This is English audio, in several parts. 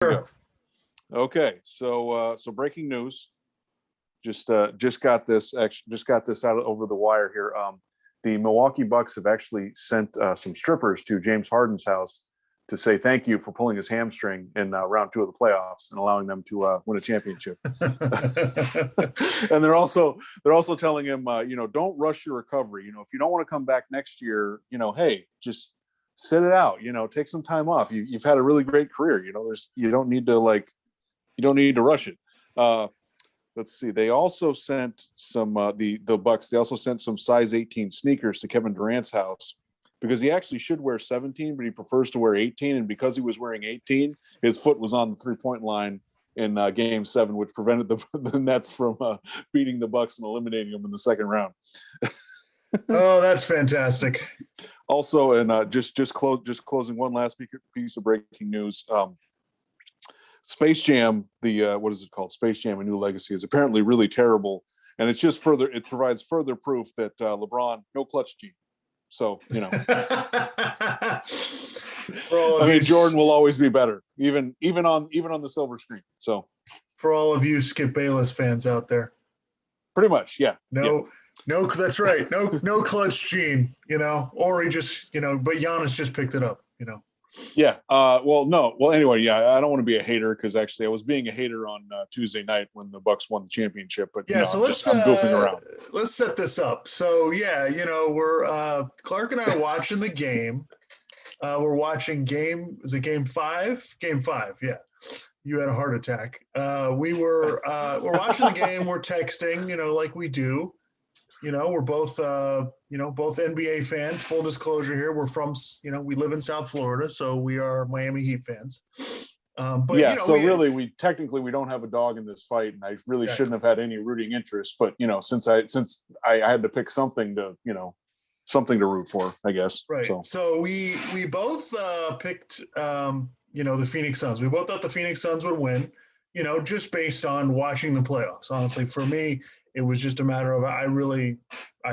Go. Okay, so breaking news. Just got this out over the wire here. The Milwaukee Bucks have actually sent some strippers to James Harden's house to say thank you for pulling his hamstring in round 2 of the playoffs and allowing them to win a championship. And they're also telling him, don't rush your recovery. If you don't want to come back next year, hey, just sit it out. Take some time off. You've had a really great career. You don't need to rush it. Let's see. They also sent some the Bucks. They also sent some size 18 sneakers to Kevin Durant's house because he actually should wear 17, but he prefers to wear 18. And because he was wearing 18, his foot was on the 3-point line in Game 7, which prevented the Nets from beating the Bucks and eliminating them in the second round. Oh, that's fantastic. Also, and just closing one last piece of breaking news. Space Jam, what is it called? Space Jam: A New Legacy is apparently really terrible, and it provides further proof that LeBron no clutch gene. So Jordan will always be better, even on the silver screen. So for all of you Skip Bayless fans out there, pretty much, yeah. No, that's right. No clutch gene, or he just, but Giannis just picked it up, Yeah. Well, anyway, yeah, I don't want to be a hater because actually I was being a hater on Tuesday night when the Bucks won the championship. But yeah, I'm goofing around. Let's set this up. So yeah, we're Clark and I are watching the game. We're watching game 5? Game 5, yeah. You had a heart attack. We're watching the game. We're texting, like we do. We're both, both NBA fans. Full disclosure here, we're from, we live in South Florida, so we are Miami Heat fans. Really, we don't have a dog in this fight, and I really shouldn't have had any rooting interest. But since I had to pick something to root for, I guess. Right. So we both picked, the Phoenix Suns. We both thought the Phoenix Suns would win. Just based on watching the playoffs. Honestly, for me, it was just a matter of I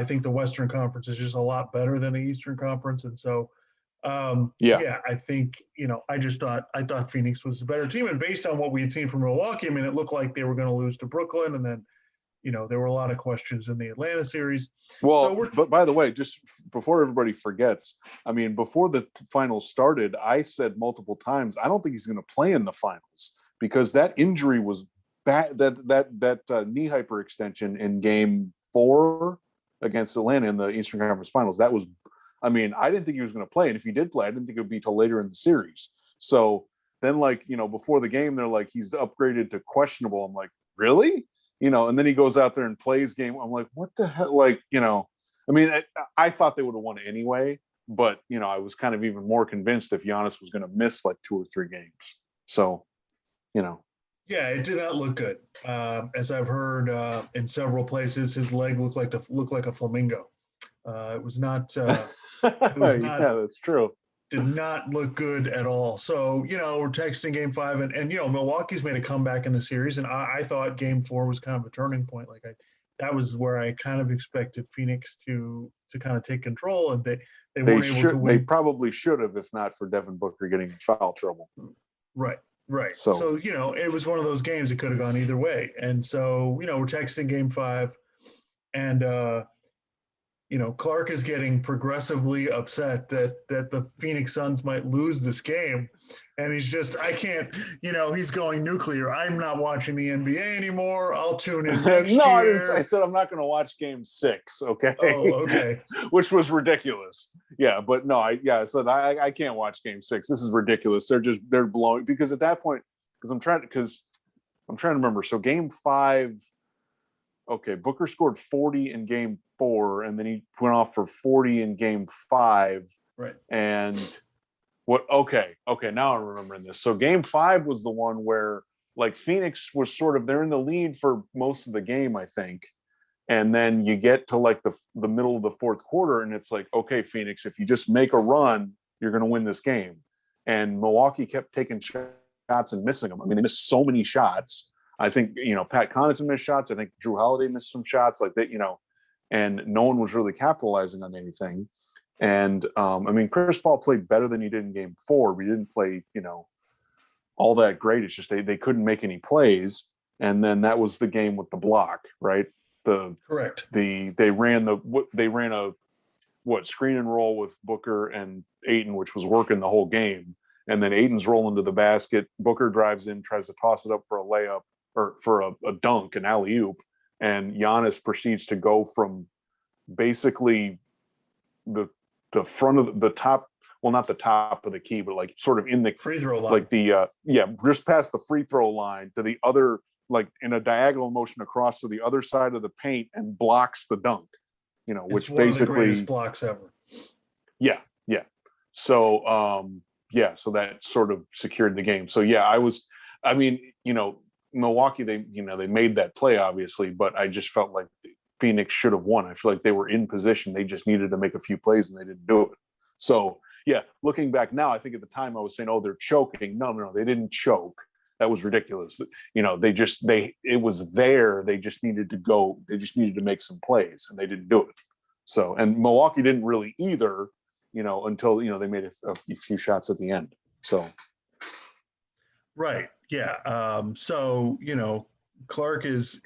think the Western Conference is just a lot better than the Eastern Conference, and so I think I thought Phoenix was the better team, and based on what we had seen from Milwaukee, it looked like they were going to lose to Brooklyn, and then there were a lot of questions in the Atlanta series. Well, but by the way, just before everybody forgets, before the finals started, I said multiple times I don't think he's going to play in the finals because that injury was bad. That knee hyperextension in Game 4 against Atlanta in the Eastern Conference Finals, that was, I didn't think he was going to play, and if he did play, I didn't think it would be till later in the series. So then, before the game, they're like, he's upgraded to questionable. I'm like, really? And then he goes out there and plays game. I'm like, what the hell? I thought they would have won anyway, but I was kind of even more convinced if Giannis was going to miss 2 or 3 games. So, Yeah, it did not look good. As I've heard in several places, his leg looked like a flamingo. It was not. Yeah, that's true. Did not look good at all. So we're texting Game 5, and Milwaukee's made a comeback in the series, and I thought Game 4 was kind of a turning point. That was where I kind of expected Phoenix to kind of take control, and they weren't able to win. They probably should have, if not for Devin Booker getting in foul trouble. Right. So it was one of those games that could have gone either way. And so, we're texting Game 5, and Clark is getting progressively upset that the Phoenix Suns might lose this game. And he's just, I can't, he's going nuclear. I'm not watching the NBA anymore. I'll tune in next year. I said I'm not going to watch Game 6, okay? Oh, okay. Which was ridiculous. Yeah, but no, I said I can't watch Game 6. This is ridiculous. They're blowing, because at that point, because I'm trying to remember. So Game 5, okay, Booker scored 40 in Game 4, and then he went off for 40 in Game 5. Right. And okay, now I'm remembering this. So Game 5 was the one where Phoenix was they're in the lead for most of the game, I think. And then you get to the middle of the fourth quarter, and it's like, okay, Phoenix, if you just make a run, you're going to win this game. And Milwaukee kept taking shots and missing them. They missed so many shots. I think, Pat Connaughton missed shots. I think Drew Holiday missed some shots and no one was really capitalizing on anything. And Chris Paul played better than he did in Game 4. We didn't play, all that great. It's just they couldn't make any plays, and then that was the game with the block, right? Correct. They ran a screen and roll with Booker and Ayton, which was working the whole game. And then Ayton's rolling to the basket. Booker drives in, tries to toss it up for a layup or for a dunk, an alley oop, and Giannis proceeds to go from basically the front of the top, well, not the top of the key, but like sort of in the free throw line, like the just past the free throw line to the other, like in a diagonal motion across to the other side of the paint and blocks the dunk. Which one basically of the greatest blocks ever. Yeah. So so that sort of secured the game. So Milwaukee, they made that play obviously, but I just felt like Phoenix should have won. I feel like they were in position. They just needed to make a few plays and they didn't do it. So looking back now, I think at the time I was saying, oh, they're choking. No, they didn't choke. That was ridiculous. It was there. They just needed to go. They just needed to make some plays and they didn't do it. So, and Milwaukee didn't really either, until, they made a few shots at the end. So. Right. Yeah. So, Clark is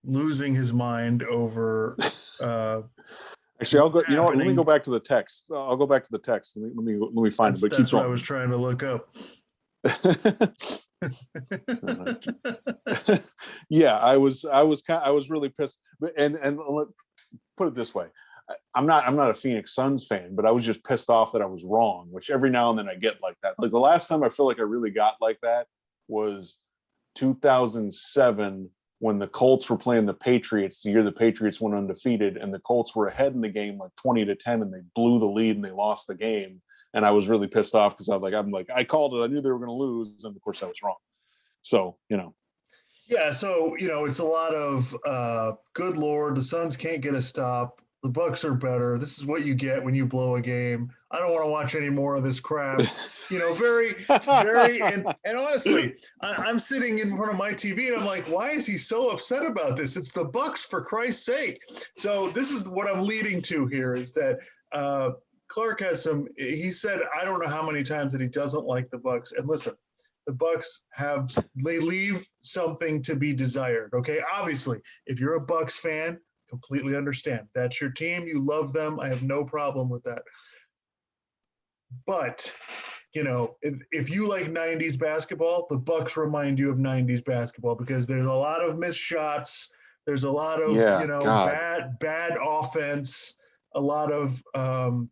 losing his mind over. Actually, I'll go. You know what? Let me go back to the text. I'll go back to the text. Let me find it. But that's what I was trying to look up. Yeah, I was really pissed. And put it this way, I'm not a Phoenix Suns fan, but I was just pissed off that I was wrong. Which every now and then I get like that. Like the last time I feel like I really got like that was 2007 when the Colts were playing the Patriots, the year the Patriots went undefeated, and the Colts were ahead in the game like 20-10, and they blew the lead and they lost the game. And I was really pissed off because I'm like, I called it. I knew they were going to lose, and of course I was wrong. So Yeah, so it's a lot of good Lord, the Suns can't get a stop. The Bucks are better. This is what you get when you blow a game. I don't want to watch any more of this crap. Very, very, and honestly, I'm sitting in front of my TV and I'm like, why is he so upset about this? It's the Bucks, for Christ's sake. So this is what I'm leading to here is that Clark has he said, I don't know how many times that he doesn't like the Bucks. And listen, the Bucks they leave something to be desired. Okay. Obviously, if you're a Bucks fan, completely understand. That's your team. You love them. I have no problem with that. But, if you like 90s basketball, the Bucks remind you of 90s basketball because there's a lot of missed shots. There's a lot of, bad offense, a lot of, for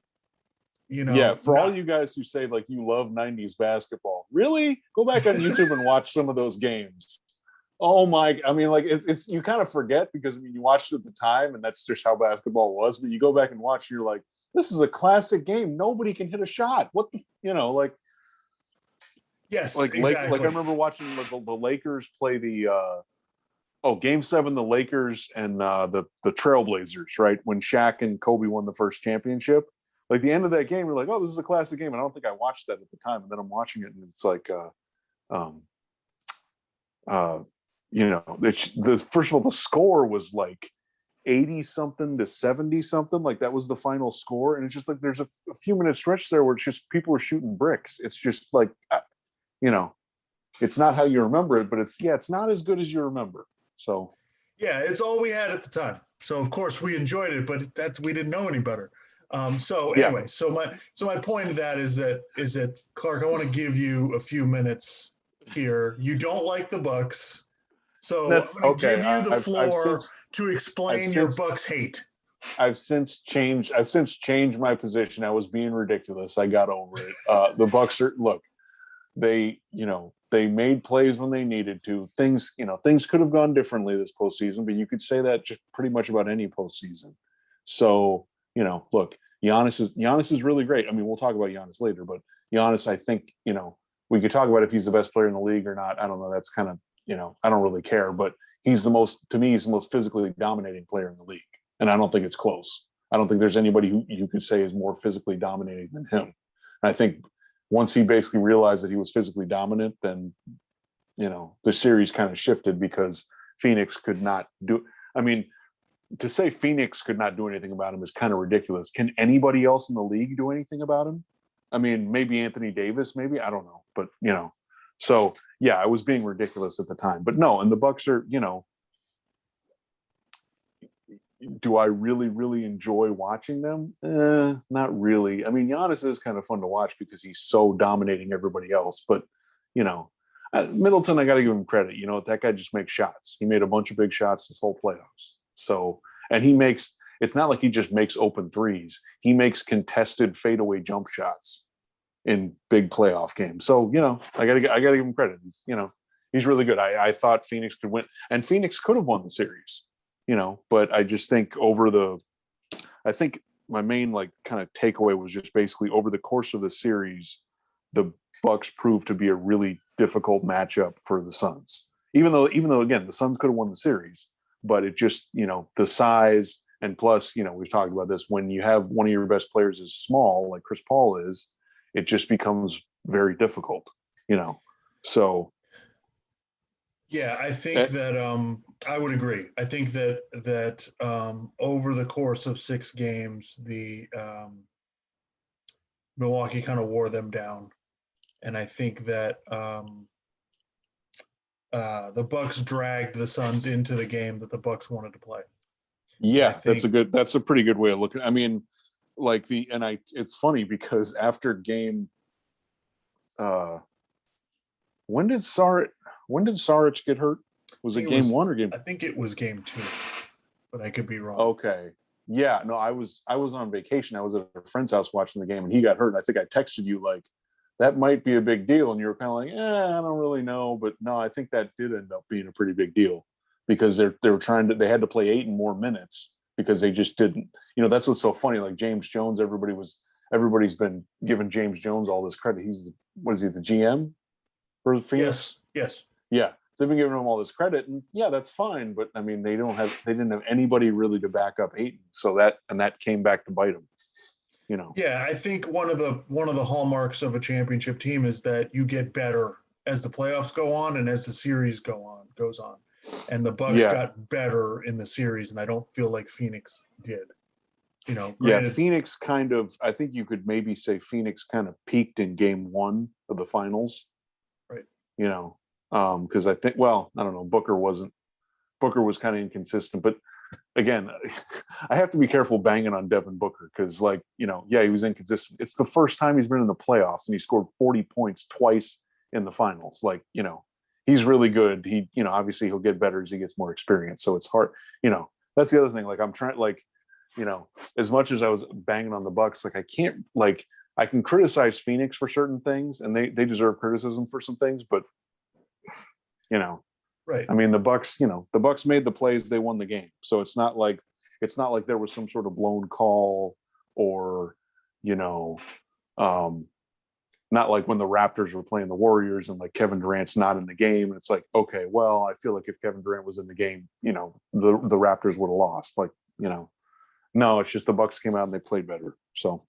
all you guys who say like you love 90s basketball, really go back on YouTube and watch some of those games. Oh my, I mean, like it's you kind of forget because you watched it at the time and that's just how basketball was, but you go back and watch and you're like, this is a classic game. Nobody can hit a shot. What the, like. Yes, like exactly. Like I remember watching the Lakers play the Game 7, the Lakers and the Trailblazers, right? When Shaq and Kobe won the first championship. Like the end of that game, you're like, oh, this is a classic game. And I don't think I watched that at the time. And then I'm watching it and it's like first of all, the score was like 80 something to 70 something. Like that was the final score. And it's just like there's a few minute stretch there where it's just people were shooting bricks. It's just like it's not how you remember it, but it's not as good as you remember. So yeah, it's all we had at the time. So of course we enjoyed it, but we didn't know any better. So anyway, so my point of that is that Clark, I want to give you a few minutes here. You don't like the Bucks, so I'm going to give you the floor to explain your Bucks hate. I've since changed my position. I was being ridiculous. I got over it. The Bucks they made plays when they needed to. Things could have gone differently this postseason, but you could say that just pretty much about any postseason. So, look, Giannis is really great. I mean, we'll talk about Giannis later, but Giannis, I think, we could talk about if he's the best player in the league or not. I don't know. That's kind of, I don't really care, but he's the most physically dominating player in the league. And I don't think it's close. I don't think there's anybody who you could say is more physically dominating than him. And I think once he basically realized that he was physically dominant, then, the series kind of shifted because Phoenix could not do. I mean, to say Phoenix could not do anything about him is kind of ridiculous. Can anybody else in the league do anything about him? I mean, maybe Anthony Davis, maybe, I don't know. But, So yeah, I was being ridiculous at the time, but no. And the Bucks are, do I really enjoy watching them? Not really. I mean, Giannis is kind of fun to watch because he's so dominating everybody else. But you know, Middleton, I got to give him credit. That guy just makes shots. He made a bunch of big shots this whole playoffs. So, and he makes. It's not like he just makes open threes. He makes contested fadeaway jump shots in big playoff games. So I gotta give him credit. He's really good. I thought Phoenix could win, and Phoenix could have won the series. But I just think I think my main kind of takeaway was just basically over the course of the series, the Bucks proved to be a really difficult matchup for the Suns. Even though again the Suns could have won the series, but it just the size and plus we've talked about this, when you have one of your best players is small like Chris Paul is, it just becomes very difficult. So yeah, I think that I would agree. I think that over the course of 6 games, the Milwaukee kind of wore them down, and I think that the Bucks dragged the Suns into the game that the Bucks wanted to play. Yeah, that's a pretty good way of looking. I mean, it's funny because after game, when did Saric get hurt? Was it game 1 or game? I think it was game 2, but I could be wrong. Okay. Yeah, no, I was on vacation. I was at a friend's house watching the game, and he got hurt. And I think I texted you that might be a big deal, and you were kind of like, I don't really know, but no, I think that did end up being a pretty big deal because they had to play 8 and more minutes because they just didn't. That's what's so funny. Like James Jones, everybody's been giving James Jones all this credit. He's the GM for Phoenix? Yes. Yeah. So they've been giving him all this credit, and yeah, that's fine. But I mean, they didn't have anybody really to back up Ayton. So that came back to bite them. Yeah, I think one of the hallmarks of a championship team is that you get better as the playoffs go on and as the series goes on. And the Bucks got better in the series, and I don't feel like Phoenix did. Granted, Phoenix kind of. I think you could maybe say Phoenix kind of peaked in game 1 of the finals. Right. Because I think, well, I don't know, Booker was kind of inconsistent, but again, I have to be careful banging on Devin Booker because he was inconsistent. It's the first time he's been in the playoffs and he scored 40 points twice in the finals. He's really good. He, obviously he'll get better as he gets more experience. So it's hard, that's the other thing. I'm trying, as much as I was banging on the Bucks, I can't, I can criticize Phoenix for certain things and they deserve criticism for some things, but right. I mean, the Bucks made the plays, they won the game. So it's not like there was some sort of blown call or, not like when the Raptors were playing the Warriors and Kevin Durant's not in the game. It's like, okay, well, I feel like if Kevin Durant was in the game, the Raptors would have lost. No, it's just the Bucks came out and they played better. So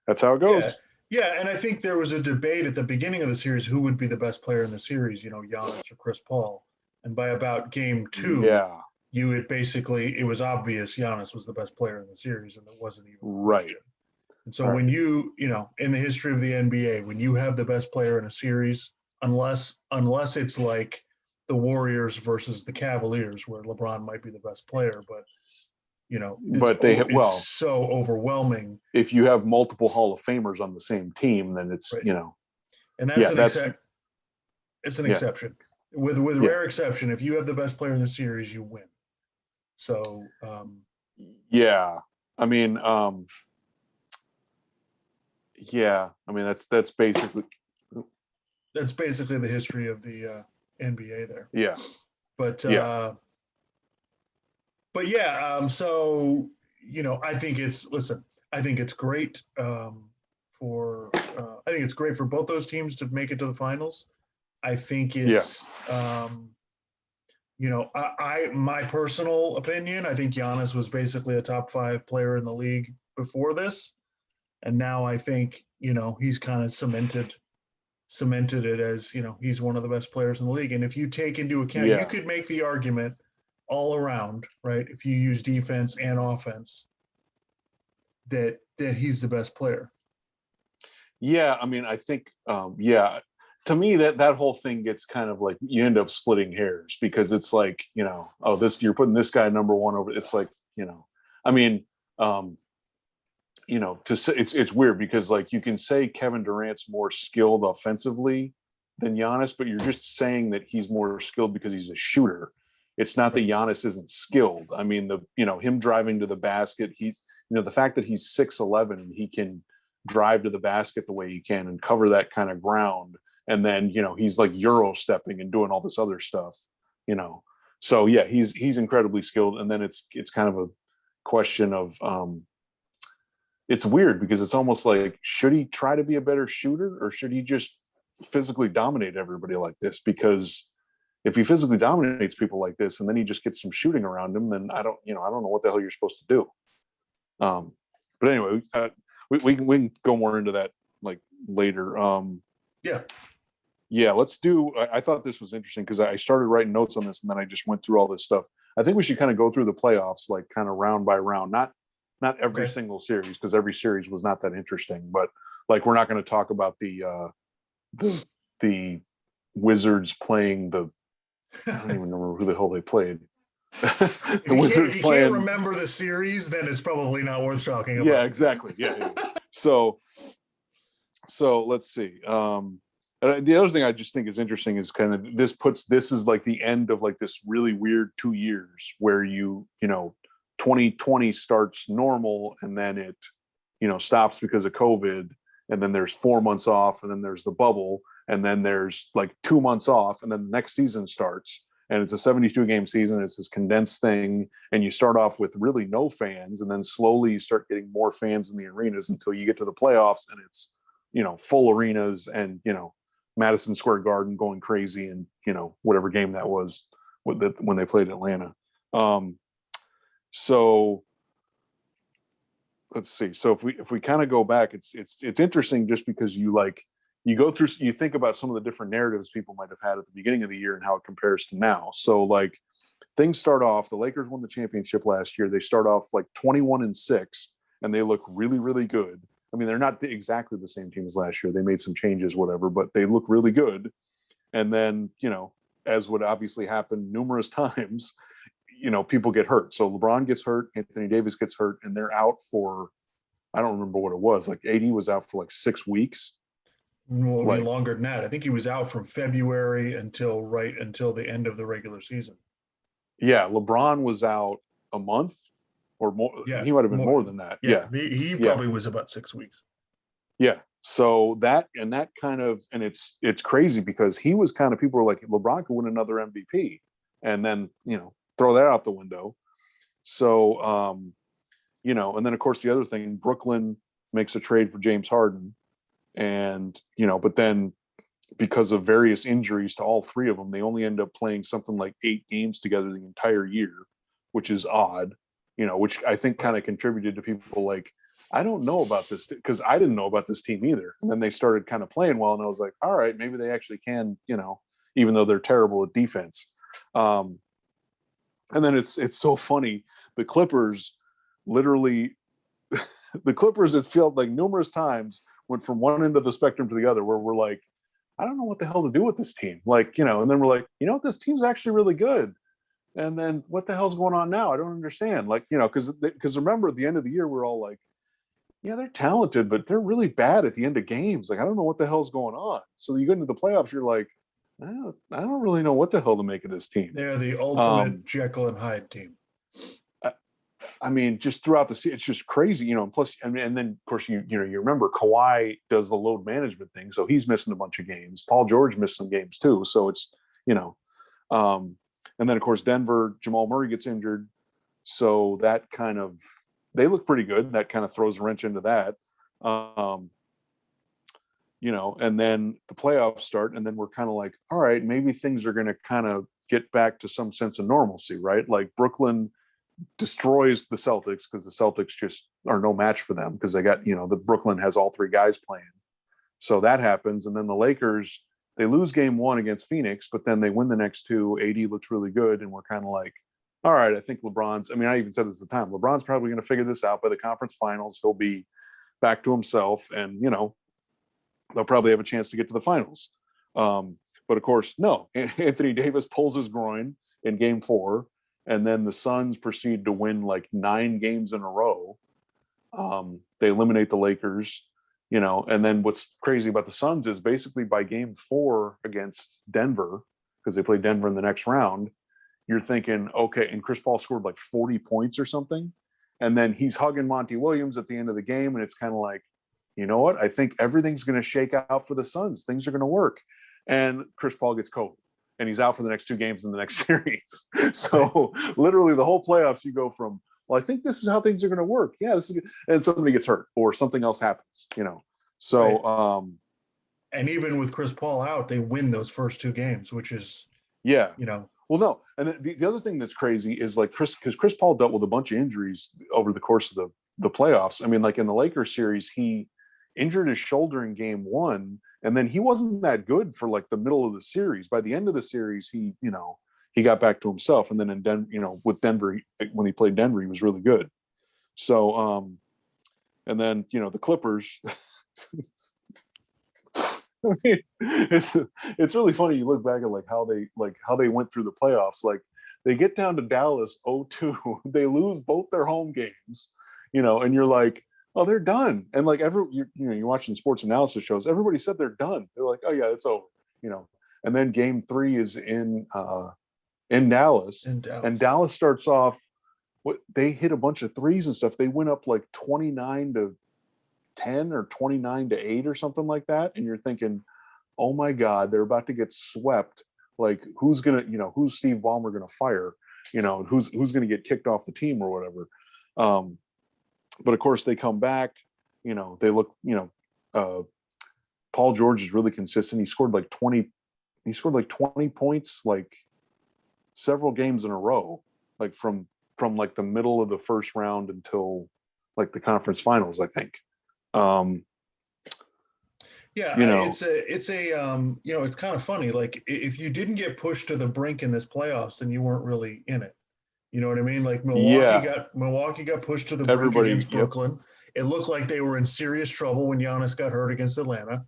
that's how it goes. Yeah, and I think there was a debate at the beginning of the series who would be the best player in the series, Giannis or Chris Paul. And by about game 2, it was obvious Giannis was the best player in the series, and there wasn't even a question. And so when you in the history of the NBA, when you have the best player in a series, unless it's like the Warriors versus the Cavaliers, where LeBron might be the best player, but it's so overwhelming. If you have multiple Hall of Famers on the same team, then it's right. And that's it's an exception. With rare exception, if you have the best player in the series, you win. So I mean that's basically the history of the NBA there. Yeah. But so I think it's great for both those teams to make it to the finals. I think it's my personal opinion, I think Giannis was basically a top 5 player in the league before this, and now I think he's kind of cemented it as he's one of the best players in the league. And if you take into account, you could make the argument all around, right? If you use defense and offense, that he's the best player. Yeah, I mean, I think, to me that whole thing gets kind of like you end up splitting hairs because it's like, oh, this you're putting this guy number one over. It's like, I mean, to say it's weird because like you can say Kevin Durant's more skilled offensively than Giannis, but you're just saying that he's more skilled because he's a shooter. It's not that Giannis isn't skilled. I mean, him driving to the basket, he's, the fact that he's 6'11" and he can drive to the basket the way he can and cover that kind of ground. And then, he's like Euro stepping and doing all this other stuff, So yeah, he's incredibly skilled. And then it's kind of a question of, it's weird because it's almost like, should he try to be a better shooter or should he just physically dominate everybody like this? Because if he physically dominates people like this and then he just gets some shooting around him, then I don't know what the hell you're supposed to do. But anyway, we can go more into that like later. Yeah, let's do. I thought this was interesting because I started writing notes on this and then I just went through all this stuff. I think we should kind of go through the playoffs, like kind of round by round, not every single series because every series was not that interesting. But like we're not going to talk about the Wizards playing the. I don't even remember who the hell they played. The Wizards playing. If you can't remember the series, then it's probably not worth talking about. Yeah, exactly. Yeah. So let's see. The other thing I just think is interesting is kind of this is like the end of like this really weird 2 years where 2020 starts normal and then it stops because of COVID and then there's 4 months off and then there's the bubble and then there's like 2 months off and then the next season starts and it's a 72 game season. It's this condensed thing and you start off with really no fans and then slowly you start getting more fans in the arenas until you get to the playoffs and it's full arenas and Madison Square Garden going crazy and whatever game that was when they played Atlanta. So let's see. So if we kind of go back, it's interesting just because you go through, you think about some of the different narratives people might have had at the beginning of the year and how it compares to now. So like things start off, the Lakers won the championship last year. They start off like 21-6 and they look really, really good. I mean, they're not exactly the same team as last year. They made some changes, whatever, but they look really good. And then, as would obviously happen numerous times, people get hurt. So LeBron gets hurt, Anthony Davis gets hurt, and they're out for, I don't remember what it was. Like AD was out for like 6 weeks. Well, like, longer than that. I think he was out from February until the end of the regular season. Yeah, LeBron was out a month or more. Yeah, he might have been more than that. Yeah. He probably was about 6 weeks. Yeah. So that kind of, and it's crazy because he was kind of, people were like, LeBron could win another MVP and then, throw that out the window. So, and then of course the other thing, Brooklyn makes a trade for James Harden and, but then because of various injuries to all three of them, they only end up playing something like 8 games together the entire year, which is odd, which I think kind of contributed to people like, I don't know about this because I didn't know about this team either. And then they started kind of playing well. And I was like, all right, maybe they actually can, even though they're terrible at defense. And then it's so funny. The Clippers literally, it felt like numerous times went from one end of the spectrum to the other where we're like, I don't know what the hell to do with this team. Like, and then we're like, this team's actually really good. And then what the hell's going on now? I don't understand. Like, because remember at the end of the year, we're all like, yeah, they're talented, but they're really bad at the end of games. Like, I don't know what the hell's going on. So you get into the playoffs, you're like, I don't really know what the hell to make of this team. They're the ultimate Jekyll and Hyde team. I mean, just throughout the season, it's just crazy, and plus, and then of course, you remember Kawhi does the load management thing. So he's missing a bunch of games. Paul George missed some games too. So it's, and then of course, Denver, Jamal Murray gets injured. So that kind of, they look pretty good. That kind of throws a wrench into that. And then the playoffs start and then we're kind of like, all right, maybe things are going to kind of get back to some sense of normalcy, right? Like Brooklyn destroys the Celtics because the Celtics just are no match for them because they got, the Brooklyn has all 3 guys playing. So that happens. And then the Lakers, they lose game 1 against Phoenix, but then they win the next 2. AD looks really good. And we're kind of like, all right, I think I even said this at the time, LeBron's probably going to figure this out by the conference finals. He'll be back to himself and, they'll probably have a chance to get to the finals. But of course, no. Anthony Davis pulls his groin in Game 4, and then the Suns proceed to win like 9 games in a row. They eliminate the Lakers, and then what's crazy about the Suns is basically by Game 4 against Denver, because they played Denver in the next round, you're thinking, okay, and Chris Paul scored like 40 points or something. And then he's hugging Monty Williams at the end of the game. And it's kind of like, you know what? I think everything's going to shake out for the Suns. Things are going to work. And Chris Paul gets COVID and he's out for the next 2 games in the next series. So literally the whole playoffs, you go from, well, I think this is how things are going to work. Yeah, this is good. And somebody gets hurt or something else happens, So, right. And even with Chris Paul out, they win those first 2 games, which is, yeah. Well, no. And the other thing that's crazy is like because Chris Paul dealt with a bunch of injuries over the course of the playoffs. I mean, like in the Lakers series, he injured his shoulder in Game 1, and then he wasn't that good for like the middle of the series. By the end of the series, he got back to himself. And then with Denver, when he played Denver, he was really good. So, and then the Clippers. I mean, it's really funny. You look back at how they went through the playoffs. Like they get down to Dallas 0-2, they lose both their home games, and you're like, oh, they're done. And like you're watching sports analysis shows, everybody said they're done. They're like, oh yeah, it's over, And then Game 3 is in Dallas, and Dallas starts off. They hit a bunch of threes and stuff. They went up like 29-10 or 29-8 or something like that, and you're thinking, oh my God, they're about to get swept. Like who's Steve Ballmer gonna fire? Who's gonna get kicked off the team or whatever. But of course they come back. They look. Paul George is really consistent. He scored like 20 points like several games in a row, like from like the middle of the first round until like the conference finals, I think. It's kind of funny. Like if you didn't get pushed to the brink in this playoffs, then you weren't really in it. You know what I mean? Like Milwaukee got pushed to the brink against Brooklyn. It looked like they were in serious trouble when Giannis got hurt against Atlanta.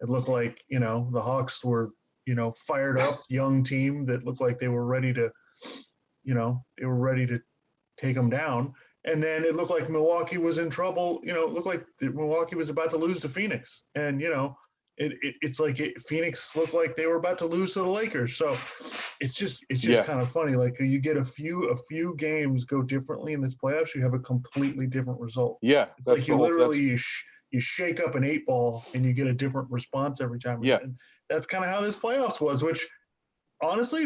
It looked like, the Hawks were, fired up, young team that looked like they were ready to take them down. And then it looked like Milwaukee was in trouble. It looked like Milwaukee was about to lose to Phoenix. And, it's like Phoenix looked like they were about to lose to the Lakers. So it's just kind of funny. Like you get a few games go differently in this playoffs, you have a completely different result. Yeah. It's like you literally you shake up an 8-ball and you get a different response every time. Yeah. And that's kind of how this playoffs was, which honestly,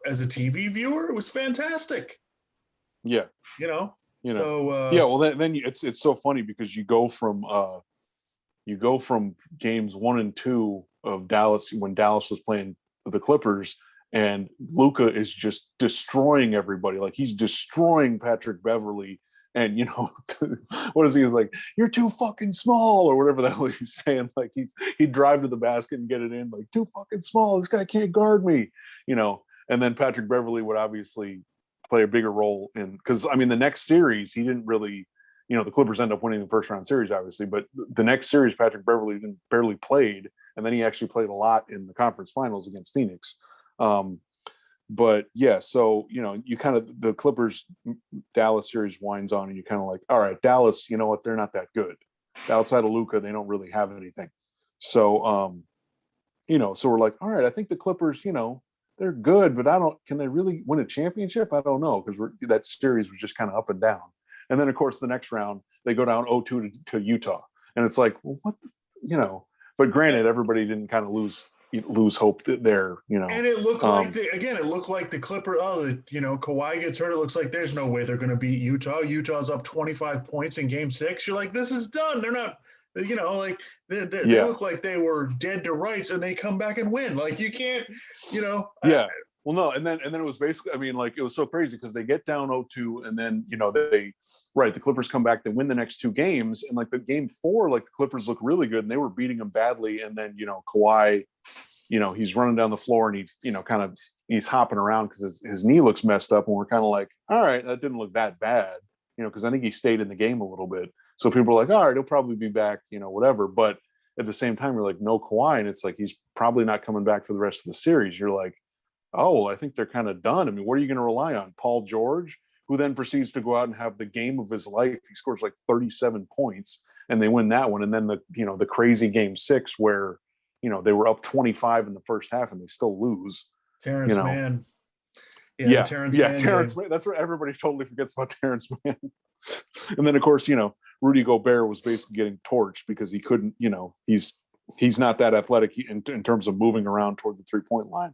as a TV viewer, it was fantastic. Yeah. So well then it's so funny because you go from games 1 and 2 of Dallas when Dallas was playing the Clippers, and Luka is just destroying everybody. Like he's destroying Patrick Beverly, and what is he? He's like, you're too fucking small, or whatever the hell he's saying. Like he'd drive to the basket and get it in, like, too fucking small, this guy can't guard me, and then Patrick Beverly would obviously play a bigger role because the next series he didn't really, the Clippers end up winning the first round series, obviously, but the next series Patrick Beverly barely played, and then he actually played a lot in the conference finals against Phoenix. But yeah, so you kind of, the Clippers Dallas series winds on, and you kind of like, all right, Dallas, you know what, they're not that good. Outside of Luka, they don't really have anything. So so we're like, all right, I think the Clippers, they're good, but can they really win a championship? I don't know, because that series was just kind of up and down. And then of course the next round they go down 0-2 to Utah, and it's like, well, what but granted, everybody didn't kind of lose hope there, And it looked like it looked like the Clipper. Kawhi gets hurt. It looks like there's no way they're going to beat Utah. Utah's up 25 points in Game 6. You're like, this is done. They're not. They look like they were dead to rights, and they come back and win. Like you can't. Well, no, and then it was basically, it was so crazy because they get down 0-2, and then the Clippers come back, they win the next 2 games, and like the Game 4, like the Clippers look really good, and they were beating them badly, and then Kawhi, he's running down the floor, and he's hopping around because his knee looks messed up, and we're kind of like, all right, that didn't look that bad, because I think he stayed in the game a little bit, so people are like, all right, he'll probably be back, whatever, but at the same time, you're like, no Kawhi. And it's like, he's probably not coming back for the rest of the series. You're like, oh, well, I think they're kind of done. I mean, what are you going to rely on? Paul George, who then proceeds to go out and have the game of his life. He scores like 37 points and they win that one. And then the crazy game 6 where, they were up 25 in the first half and they still lose. Terrence Mann. Yeah, Terrence Mann. That's what everybody totally forgets about Terrence Mann. And then, of course, Rudy Gobert was basically getting torched because he couldn't, he's not that athletic in terms of moving around toward the 3-point line.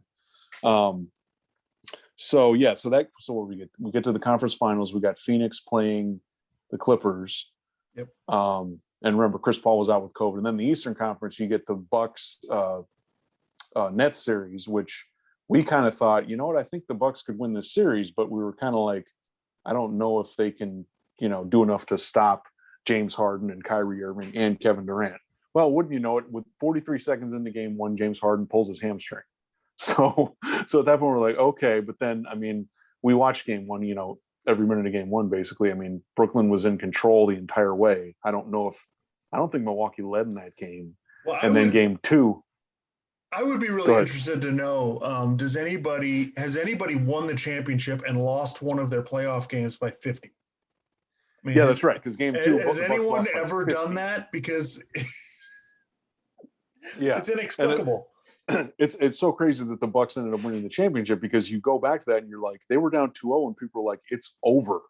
So what we get to the conference finals. We got Phoenix playing the Clippers. Yep. And remember, Chris Paul was out with COVID. And then the Eastern Conference, you get the Bucks Nets series, which we kind of thought, I think the Bucks could win this series, but we were kind of like, I don't know if they can, do enough to stop James Harden and Kyrie Irving and Kevin Durant. Well, wouldn't you know it, with 43 seconds into game 1, James Harden pulls his hamstring. So at that point we're like, okay, but then, I mean, we watched game 1, every minute of game 1, basically. I mean, Brooklyn was in control the entire way. I don't think Milwaukee led in that game. Well, then game 2. I would be really interested to know, has anybody won the championship and lost one of their playoff games by 50? I mean, that's right. Because game 2, has anyone ever done that? Because it's inexplicable. It's so crazy that the Bucks ended up winning the championship, because you go back to that and you're like, they were down 2-0 and people were like, it's over.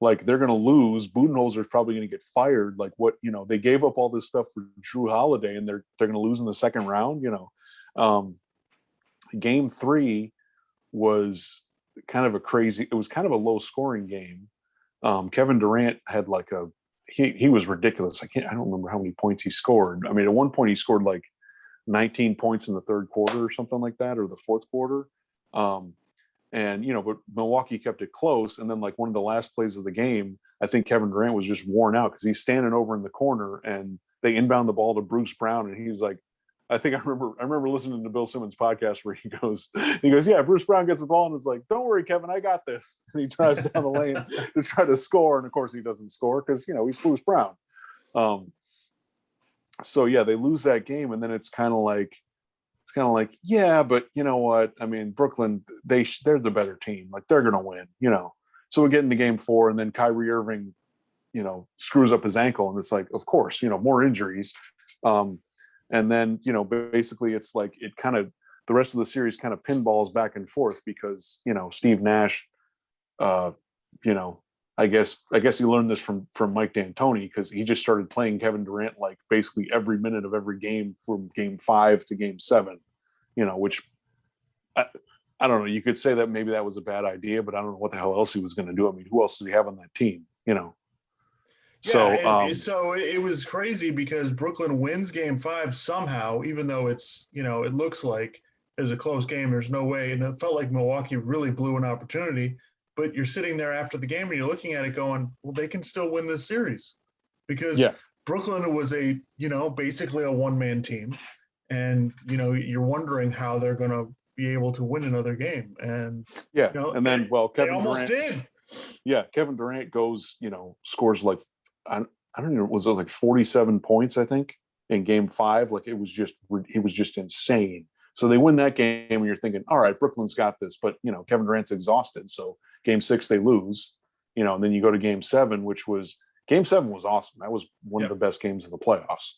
Like, they're going to lose. Budenholzer's probably going to get fired. Like, what, they gave up all this stuff for Drew Holiday and they're going to lose in the second round, Game 3 was kind of it was kind of a low scoring game. Kevin Durant had like he was ridiculous. I don't remember how many points he scored. I mean, at one point he scored like 19 points in the third quarter or something like that, or the fourth quarter. But Milwaukee kept it close. And then, like, one of the last plays of the game, I think Kevin Durant was just worn out because he's standing over in the corner and they inbound the ball to Bruce Brown. And he's like, I remember listening to Bill Simmons' podcast where he goes, yeah, Bruce Brown gets the ball and is like, don't worry, Kevin, I got this. And he drives down the lane to try to score. And of course he doesn't score because, he's Bruce Brown. So yeah, they lose that game. And then it's kind of like, yeah, but you know what? I mean, Brooklyn, they're the better team. Like, they're going to win, So we get into game 4 and then Kyrie Irving, screws up his ankle. And it's like, of course, more injuries. And then, basically it's like the rest of the series kind of pinballs back and forth because, Steve Nash, I guess he learned this from Mike D'Antoni, because he just started playing Kevin Durant like basically every minute of every game from game 5 to game 7, which I don't know. You could say that maybe that was a bad idea, but I don't know what the hell else he was going to do. I mean, who else did he have on that team? So it was crazy because Brooklyn wins game 5 somehow, even though it's, it looks like there's a close game. There's no way. And it felt like Milwaukee really blew an opportunity. But you're sitting there after the game and you're looking at it going, well, they can still win this series because Brooklyn was basically a one-man team. And, you're wondering how they're going to be able to win another game. And, and then, Kevin almost did. Yeah. Kevin Durant goes, scores like, I don't know, was it like 47 points, I think, in game 5? Like, he was just insane. So they win that game and you're thinking, all right, Brooklyn's got this, but Kevin Durant's exhausted. So game 6, they lose, and then you go to game 7, game 7 was awesome. That was one of the best games of the playoffs.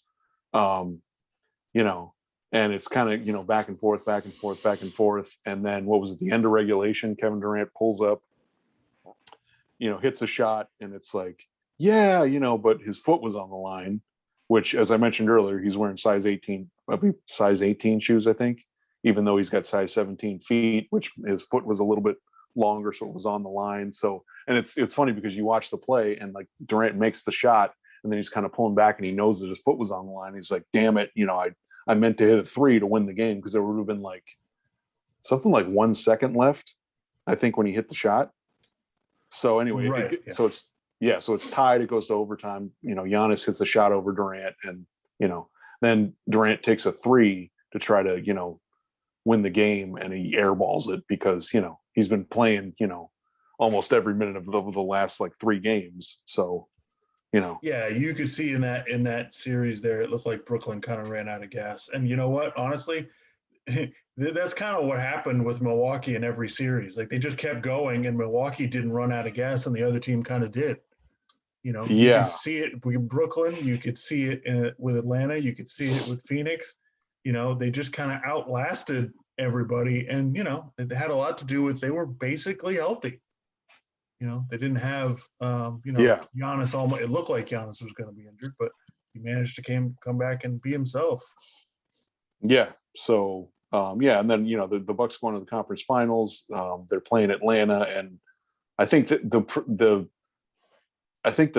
And it's kind of, back and forth. And then what was it? The end of regulation, Kevin Durant pulls up, hits a shot, and it's like, yeah, but his foot was on the line, which, as I mentioned earlier, he's wearing size 18 shoes, I think, even though he's got size 17 feet, which his foot was a little bit longer, so it was on the line. So, and it's funny because you watch the play and like Durant makes the shot and then he's kind of pulling back and he knows that his foot was on the line. He's like, damn it, I meant to hit a 3 to win the game, because there would have been like something like 1 second left, I think, when he hit the shot. So anyway, so it's tied. It goes to overtime. Giannis hits a shot over Durant, and then Durant takes a 3 to try to win the game, and he airballs it because he's been playing almost every minute of the last like 3 games. So Yeah, you could see in that series there, it looked like Brooklyn kind of ran out of gas. And you know what? Honestly, that's kind of what happened with Milwaukee in every series. Like they just kept going, and Milwaukee didn't run out of gas, and the other team kind of did. You could Yeah, see it with Brooklyn, you could see it with Atlanta, you could see it with Phoenix. They just kind of outlasted everybody, and it had a lot to do with they were basically healthy. They didn't have, yeah, Giannis. Almost, it looked like Giannis was going to be injured, but he managed to come back and be himself. yeah. So yeah, and then the Bucks going to the conference finals. They're playing Atlanta, and I think that the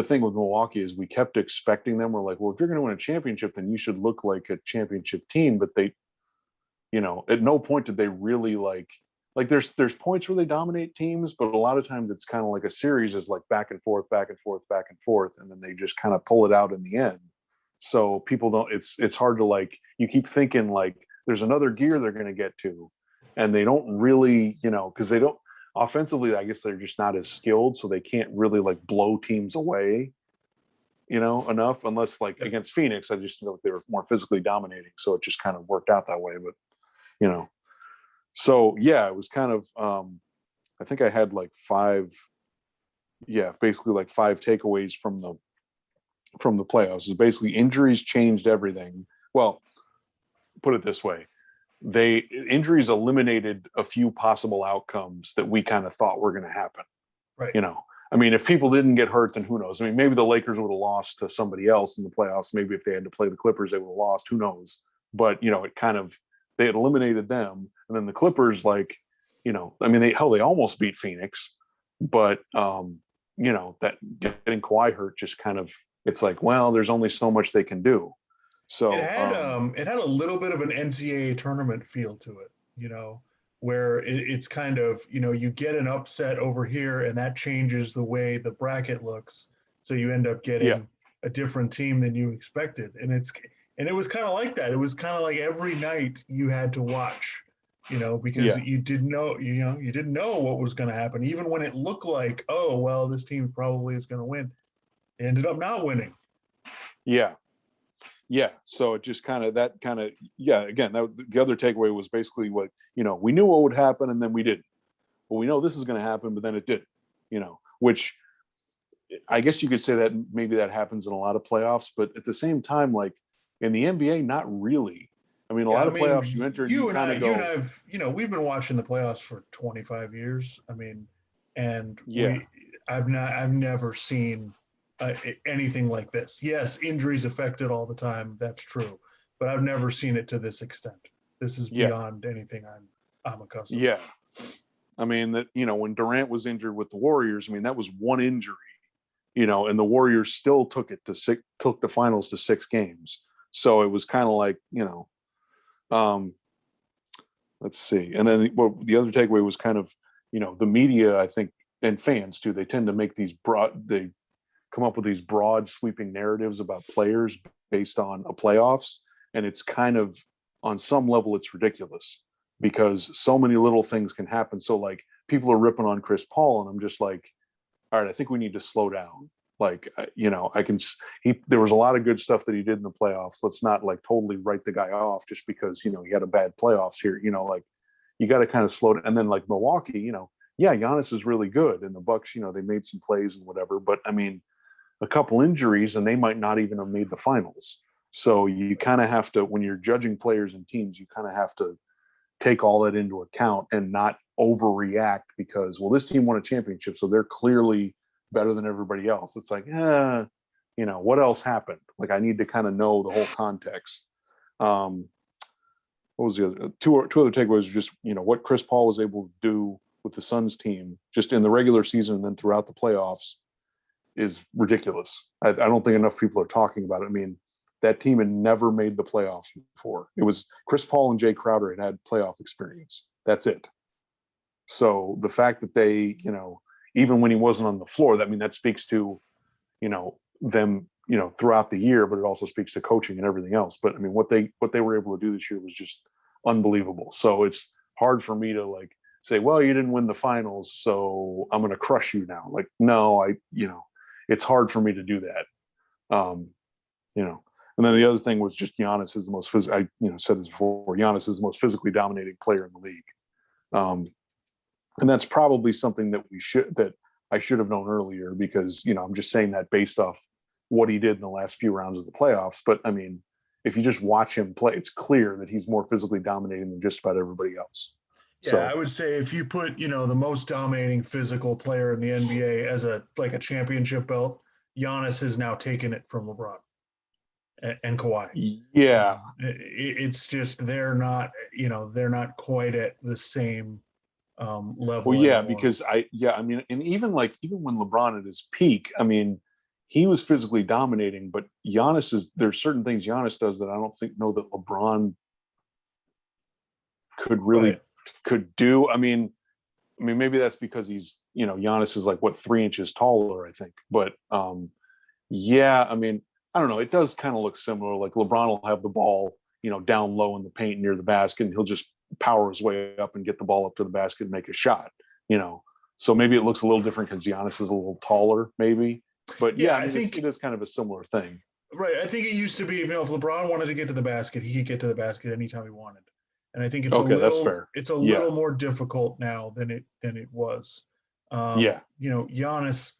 thing with Milwaukee is we kept expecting them. We're like, well, if you're going to win a championship, then you should look like a championship team. But they, at no point did they really like there's points where they dominate teams, but a lot of times it's kind of like a series is like back and forth, back and forth, back and forth, and then they just kind of pull it out in the end. So people don't. It's hard to like. You keep thinking like there's another gear they're going to get to, and they don't really, because they don't offensively. I guess they're just not as skilled, so they can't really like blow teams away, enough unless like against Phoenix. I just feel like they were more physically dominating, so it just kind of worked out that way. But you know, so yeah, it was kind of. I think I had like basically like five takeaways from the playoffs. Is basically injuries changed everything. Well, put it this way: injuries eliminated a few possible outcomes that we kind of thought were going to happen. Right. I mean, if people didn't get hurt, then who knows? I mean, maybe the Lakers would have lost to somebody else in the playoffs. Maybe if they had to play the Clippers, they would have lost. Who knows? But it kind of they had eliminated them, and then the Clippers, like, I mean, they almost beat Phoenix, but that getting Kawhi hurt just kind of it's like, well, there's only so much they can do. It So had it had a little bit of an NCAA tournament feel to it, where it's kind of, you get an upset over here and that changes the way the bracket looks. So you end up yeah, getting a different team than you expected. And it was kind of like that. It was kind of like every night you had to watch, because yeah, you didn't know, you didn't know what was going to happen. Even when it looked like, oh, well, this team probably is going to win. They ended up not winning. yeah. Yeah, so it just kind of again, the other takeaway was basically what we knew what would happen and then we didn't. Well, we know this is going to happen, but then it didn't. Which I guess you could say that maybe that happens in a lot of playoffs, but at the same time, like in the NBA, not really. I mean, a Yeah, lot I of playoffs mean, you enter and you kind of you and go, I've, we've been watching the playoffs for 25 years. I mean, and yeah, I've never seen anything like this. Yes, injuries affect it all the time. That's true, but I've never seen it to this extent. This is yeah, beyond anything I'm accustomed yeah. I mean that when Durant was injured with the Warriors, I mean that was one injury, and the Warriors still took the finals to 6 games. So it was kind of like, um, let's see. And then the other takeaway was kind of, the media, I think, and fans too, they tend to make they come up with these broad sweeping narratives about players based on a playoffs. And it's kind of, on some level, it's ridiculous because so many little things can happen. So like people are ripping on Chris Paul and I'm just like, all right, I think we need to slow down. Like, there was a lot of good stuff that he did in the playoffs. Let's not like totally write the guy off just because, he had a bad playoffs here, like you got to kind of slow down. And then like Milwaukee, yeah, Giannis is really good. And the Bucks, they made some plays and whatever, but I mean, a couple injuries and they might not even have made the finals. So you kind of have to, when you're judging players and teams, you kind of have to take all that into account and not overreact because, well, this team won a championship, so they're clearly better than everybody else. It's like, what else happened? Like, I need to kind of know the whole context. What was the other two other takeaways? Just what Chris Paul was able to do with the Suns team, just in the regular season and then throughout the playoffs, is ridiculous. I don't think enough people are talking about it. I mean, that team had never made the playoffs before. It was Chris Paul and Jay Crowder had playoff experience. That's it. So the fact that they, even when he wasn't on the floor, that speaks to, them, throughout the year, but it also speaks to coaching and everything else. But I mean, what they were able to do this year was just unbelievable. So it's hard for me to like say, well, you didn't win the finals, so I'm going to crush you now. Like, no, it's hard for me to do that. Um, you know, and then the other thing was just Giannis is the most physical. I said this before. Giannis is the most physically dominating player in the league, and that's probably something that I should have known earlier because I'm just saying that based off what he did in the last few rounds of the playoffs. But I mean, if you just watch him play, it's clear that he's more physically dominating than just about everybody else. Yeah, I would say if you put, the most dominating physical player in the NBA as a championship belt, Giannis has now taken it from LeBron and Kawhi. Yeah. It's just they're not quite at the same level. Well, yeah, anymore. because I mean, and even when LeBron at his peak, I mean, he was physically dominating, but there's certain things Giannis does that I don't know that LeBron could do. I mean, maybe that's because he's, Giannis is 3 inches taller, I think. But yeah, I mean, I don't know. It does kind of look similar. Like LeBron will have the ball, down low in the paint near the basket, and he'll just power his way up and get the ball up to the basket and make a shot, So maybe it looks a little different because Giannis is a little taller, maybe. But yeah, I think it is kind of a similar thing. Right. I think it used to be, if LeBron wanted to get to the basket, he could get to the basket anytime he wanted. And I think it's that's fair. It's a little more difficult now than it was. Giannis,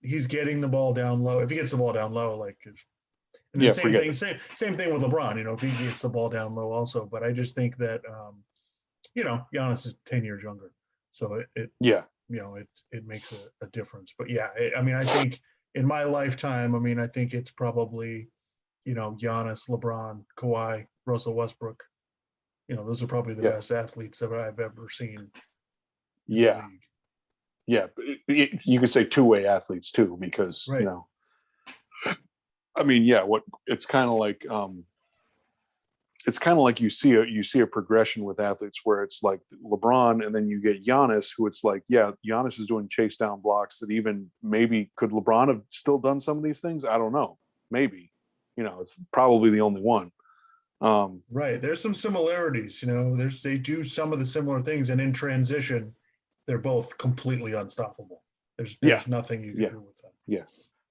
he's getting the ball down low. If he gets the ball down low, same thing with LeBron. If he gets the ball down low, also. But I just think that Giannis is 10 years younger, so it makes a difference. But yeah, I think in my lifetime, I think it's probably Giannis, LeBron, Kawhi, Russell Westbrook. Those are probably the best athletes that I've ever seen. Yeah. You could say two-way athletes too, because I mean, it's kind of like you see a progression with athletes where it's like LeBron, and then you get Giannis, who it's like, Giannis is doing chase down blocks that even maybe could LeBron have still done some of these things? I don't know. Maybe, it's probably the only one. Right. There's some similarities, they do some of the similar things, and in transition, they're both completely unstoppable. There's nothing you can do with them. Yeah.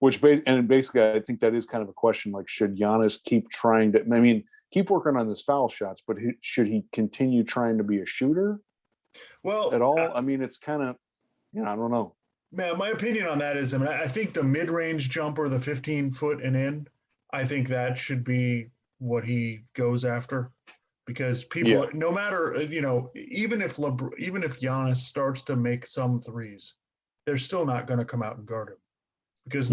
Basically, I think that is kind of a question. Like, should Giannis keep trying to? Keep working on his foul shots, but should he continue trying to be a shooter? Well, at all? It's kind of, I don't know. Man, my opinion on that is, I think the mid-range jumper, the 15-foot and in, I think that should be what he goes after, because people, no matter, even if Giannis starts to make some threes, they're still not going to come out and guard him, because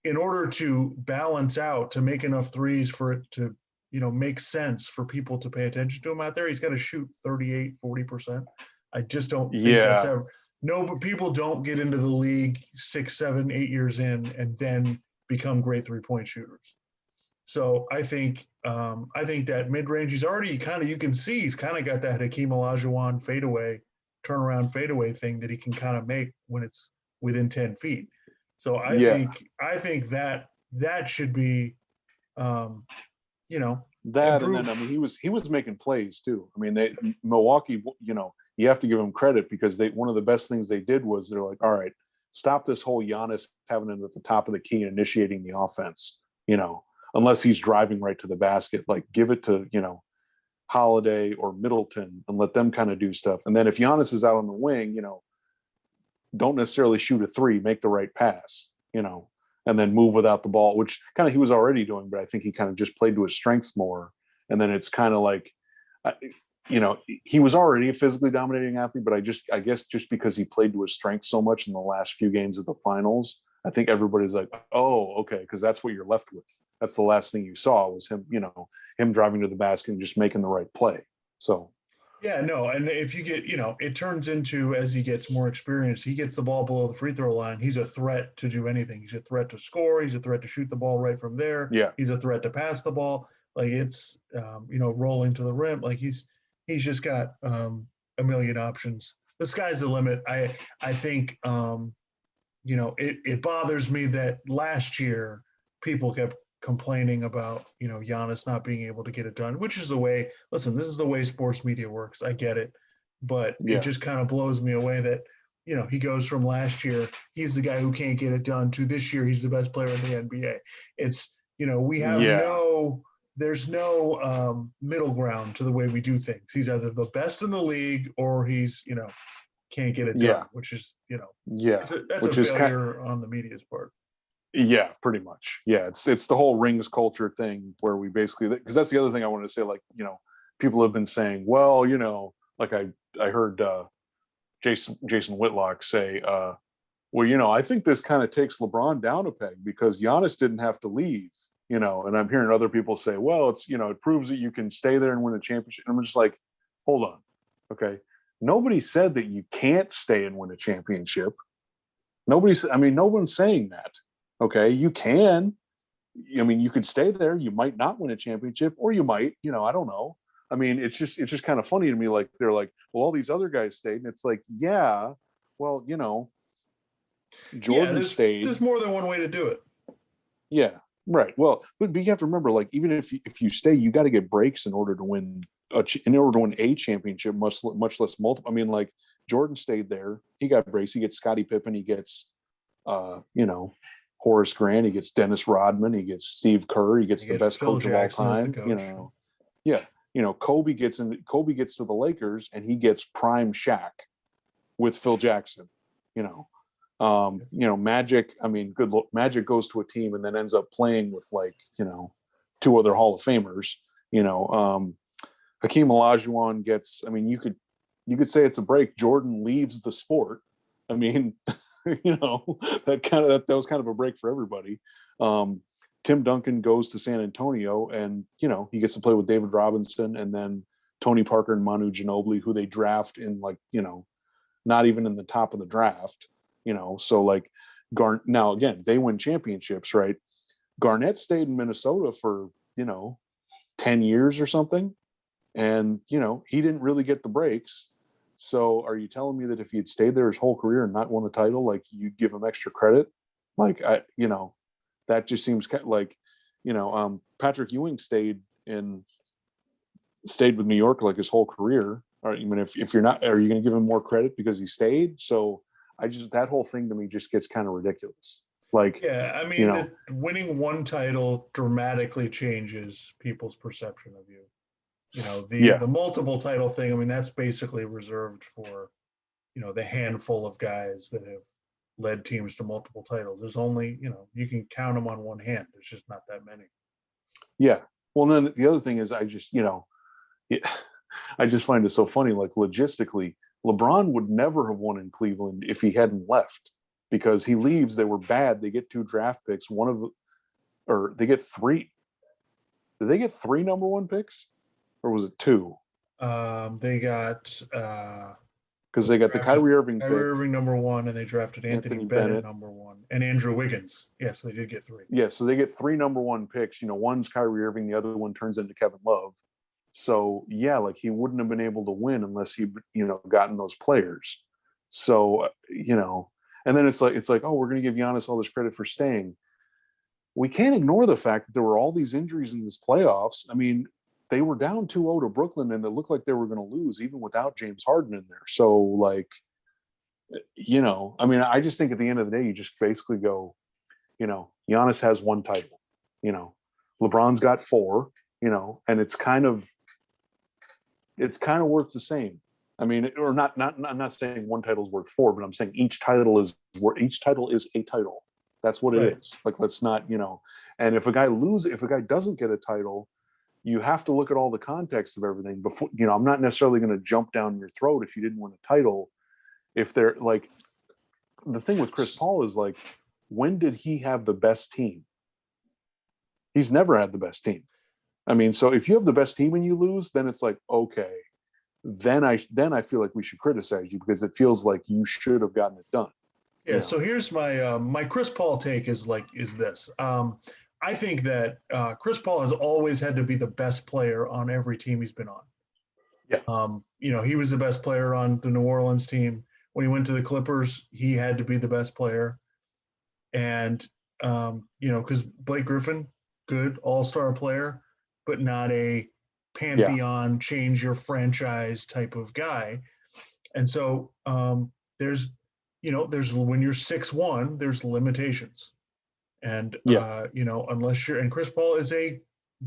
in order to balance out, to make enough threes for it to make sense for people to pay attention to him out there, he's got to shoot 38-40%. I just don't think that's ever. No, but people don't get into the league 6, 7, 8 years in and then become great 3-point shooters. So I think that mid-range, he's already you can see he's kind of got that Hakeem Olajuwon turnaround fadeaway thing that he can kind of make when it's within 10 feet. So I think that should be, that improved. And then he was making plays too. Milwaukee, you have to give them credit, because one of the best things they did was they're like, all right, stop this whole Giannis having it at the top of the key and initiating the offense, unless he's driving right to the basket. Like, give it to, Holiday or Middleton and let them kind of do stuff. And then if Giannis is out on the wing, don't necessarily shoot a three, make the right pass, and then move without the ball, which kind of he was already doing, but I think he kind of just played to his strengths more. And then it's kind of like, he was already a physically dominating athlete, but I guess just because he played to his strengths so much in the last few games of the finals, I think everybody's like, oh, okay, because that's what you're left with. That's the last thing you saw was him, him driving to the basket and just making the right play. So. Yeah, no, and if you get, it turns into, as he gets more experience, he gets the ball below the free throw line, he's a threat to do anything. He's a threat to score. He's a threat to shoot the ball right from there. Yeah. He's a threat to pass the ball. Like, it's, rolling to the rim. Like, he's just got a million options. The sky's the limit. I think, it bothers me that last year people kept complaining about, Giannis not being able to get it done, which is the way, listen, this is the way sports media works. I get it. But it just kind of blows me away that he goes from last year, he's the guy who can't get it done, to this year, he's the best player in the NBA. It's, we have there's no middle ground to the way we do things. He's either the best in the league or he's, can't get it done, which is, that's which a is failure on the media's part. Yeah, pretty much. Yeah, it's the whole rings culture thing where we basically, because that's the other thing I wanted to say. Like, people have been saying, well, like I heard Jason Whitlock say, well, I think this kind of takes LeBron down a peg because Giannis didn't have to leave. And I'm hearing other people say, well, it's it proves that you can stay there and win a championship. And I'm just like, hold on, okay. Nobody said that you can't stay and win a championship. No one's saying that. Okay, you can. You could stay there. You might not win a championship, or you might. I don't know. It's just kind of funny to me. Like they're like, well, all these other guys stayed, and it's like, yeah, well, Jordan stayed. There's more than one way to do it. Yeah, right. Well, but you have to remember, like, even if you stay, you got to get breaks in order to win a championship, much less multiple. Like Jordan stayed there. He got breaks. He gets Scottie Pippen. He gets, Horace Grant. He gets Dennis Rodman. He gets Steve Kerr. He gets the best Phil coach Jackson of all time. Kobe gets to the Lakers and he gets prime Shaq with Phil Jackson. Magic. Magic goes to a team and then ends up playing with two other Hall of Famers. Hakeem Olajuwon gets. You could say it's a break. Jordan leaves the sport. that was kind of a break for everybody. Tim Duncan goes to San Antonio and, he gets to play with David Robinson and then Tony Parker and Manu Ginobili, who they draft in not even in the top of the draft, so like now again, they win championships, right? Garnett stayed in Minnesota for, 10 years or something. And, he didn't really get the breaks. So are you telling me that if he had stayed there his whole career and not won the title, like you'd give him extra credit? That just seems like, Patrick Ewing stayed with New York like his whole career. Or if you're not, are you going to give him more credit because he stayed? So that whole thing to me just gets kind of ridiculous. Like, winning one title dramatically changes people's perception of you. The multiple title thing, that's basically reserved for, the handful of guys that have led teams to multiple titles. There's only, you can count them on one hand. There's just not that many. Yeah. Well, then the other thing is I just find it so funny, like logistically, LeBron would never have won in Cleveland if he hadn't left, because he leaves. They were bad. They get 2 draft picks. They get 3. Did they get 3 number 1 picks? Or was it 2? They got because they got the Kyrie Irving pick. Kyrie Irving number 1, and they drafted Anthony Bennett number 1, and Andrew Wiggins. Yes, they did get 3. Yeah, so they get 3 number 1 picks. One's Kyrie Irving, the other one turns into Kevin Love. So yeah, like he wouldn't have been able to win unless he, gotten those players. So and then it's like, oh, we're going to give Giannis all this credit for staying. We can't ignore the fact that there were all these injuries in this playoffs. They were down 2-0 to Brooklyn, and it looked like they were going to lose even without James Harden in there. So, like, I just think at the end of the day, you just basically go, Giannis has 1 title, LeBron's got 4, and it's kind of worth the same. Or not, I'm not saying 1 title is worth 4, but I'm saying each title is a title. That's what it is. Like, let's not, and if a guy doesn't get a title, you have to look at all the context of everything before, I'm not necessarily going to jump down your throat if you didn't win a title. If they're like, the thing with Chris Paul is like, when did he have the best team? He's never had the best team. So if you have the best team and you lose, then it's like, okay, then I feel like we should criticize you because it feels like you should have gotten it done. Yeah. So here's my my Chris Paul take is this. I think that Chris Paul has always had to be the best player on every team he's been on. Yeah. He was the best player on the New Orleans team. When he went to the Clippers, he had to be the best player. And, because Blake Griffin, good all-star player, but not a pantheon, change your franchise type of guy. And so there's there's when you're 6'1", there's limitations. And, Yeah. unless and Chris Paul is a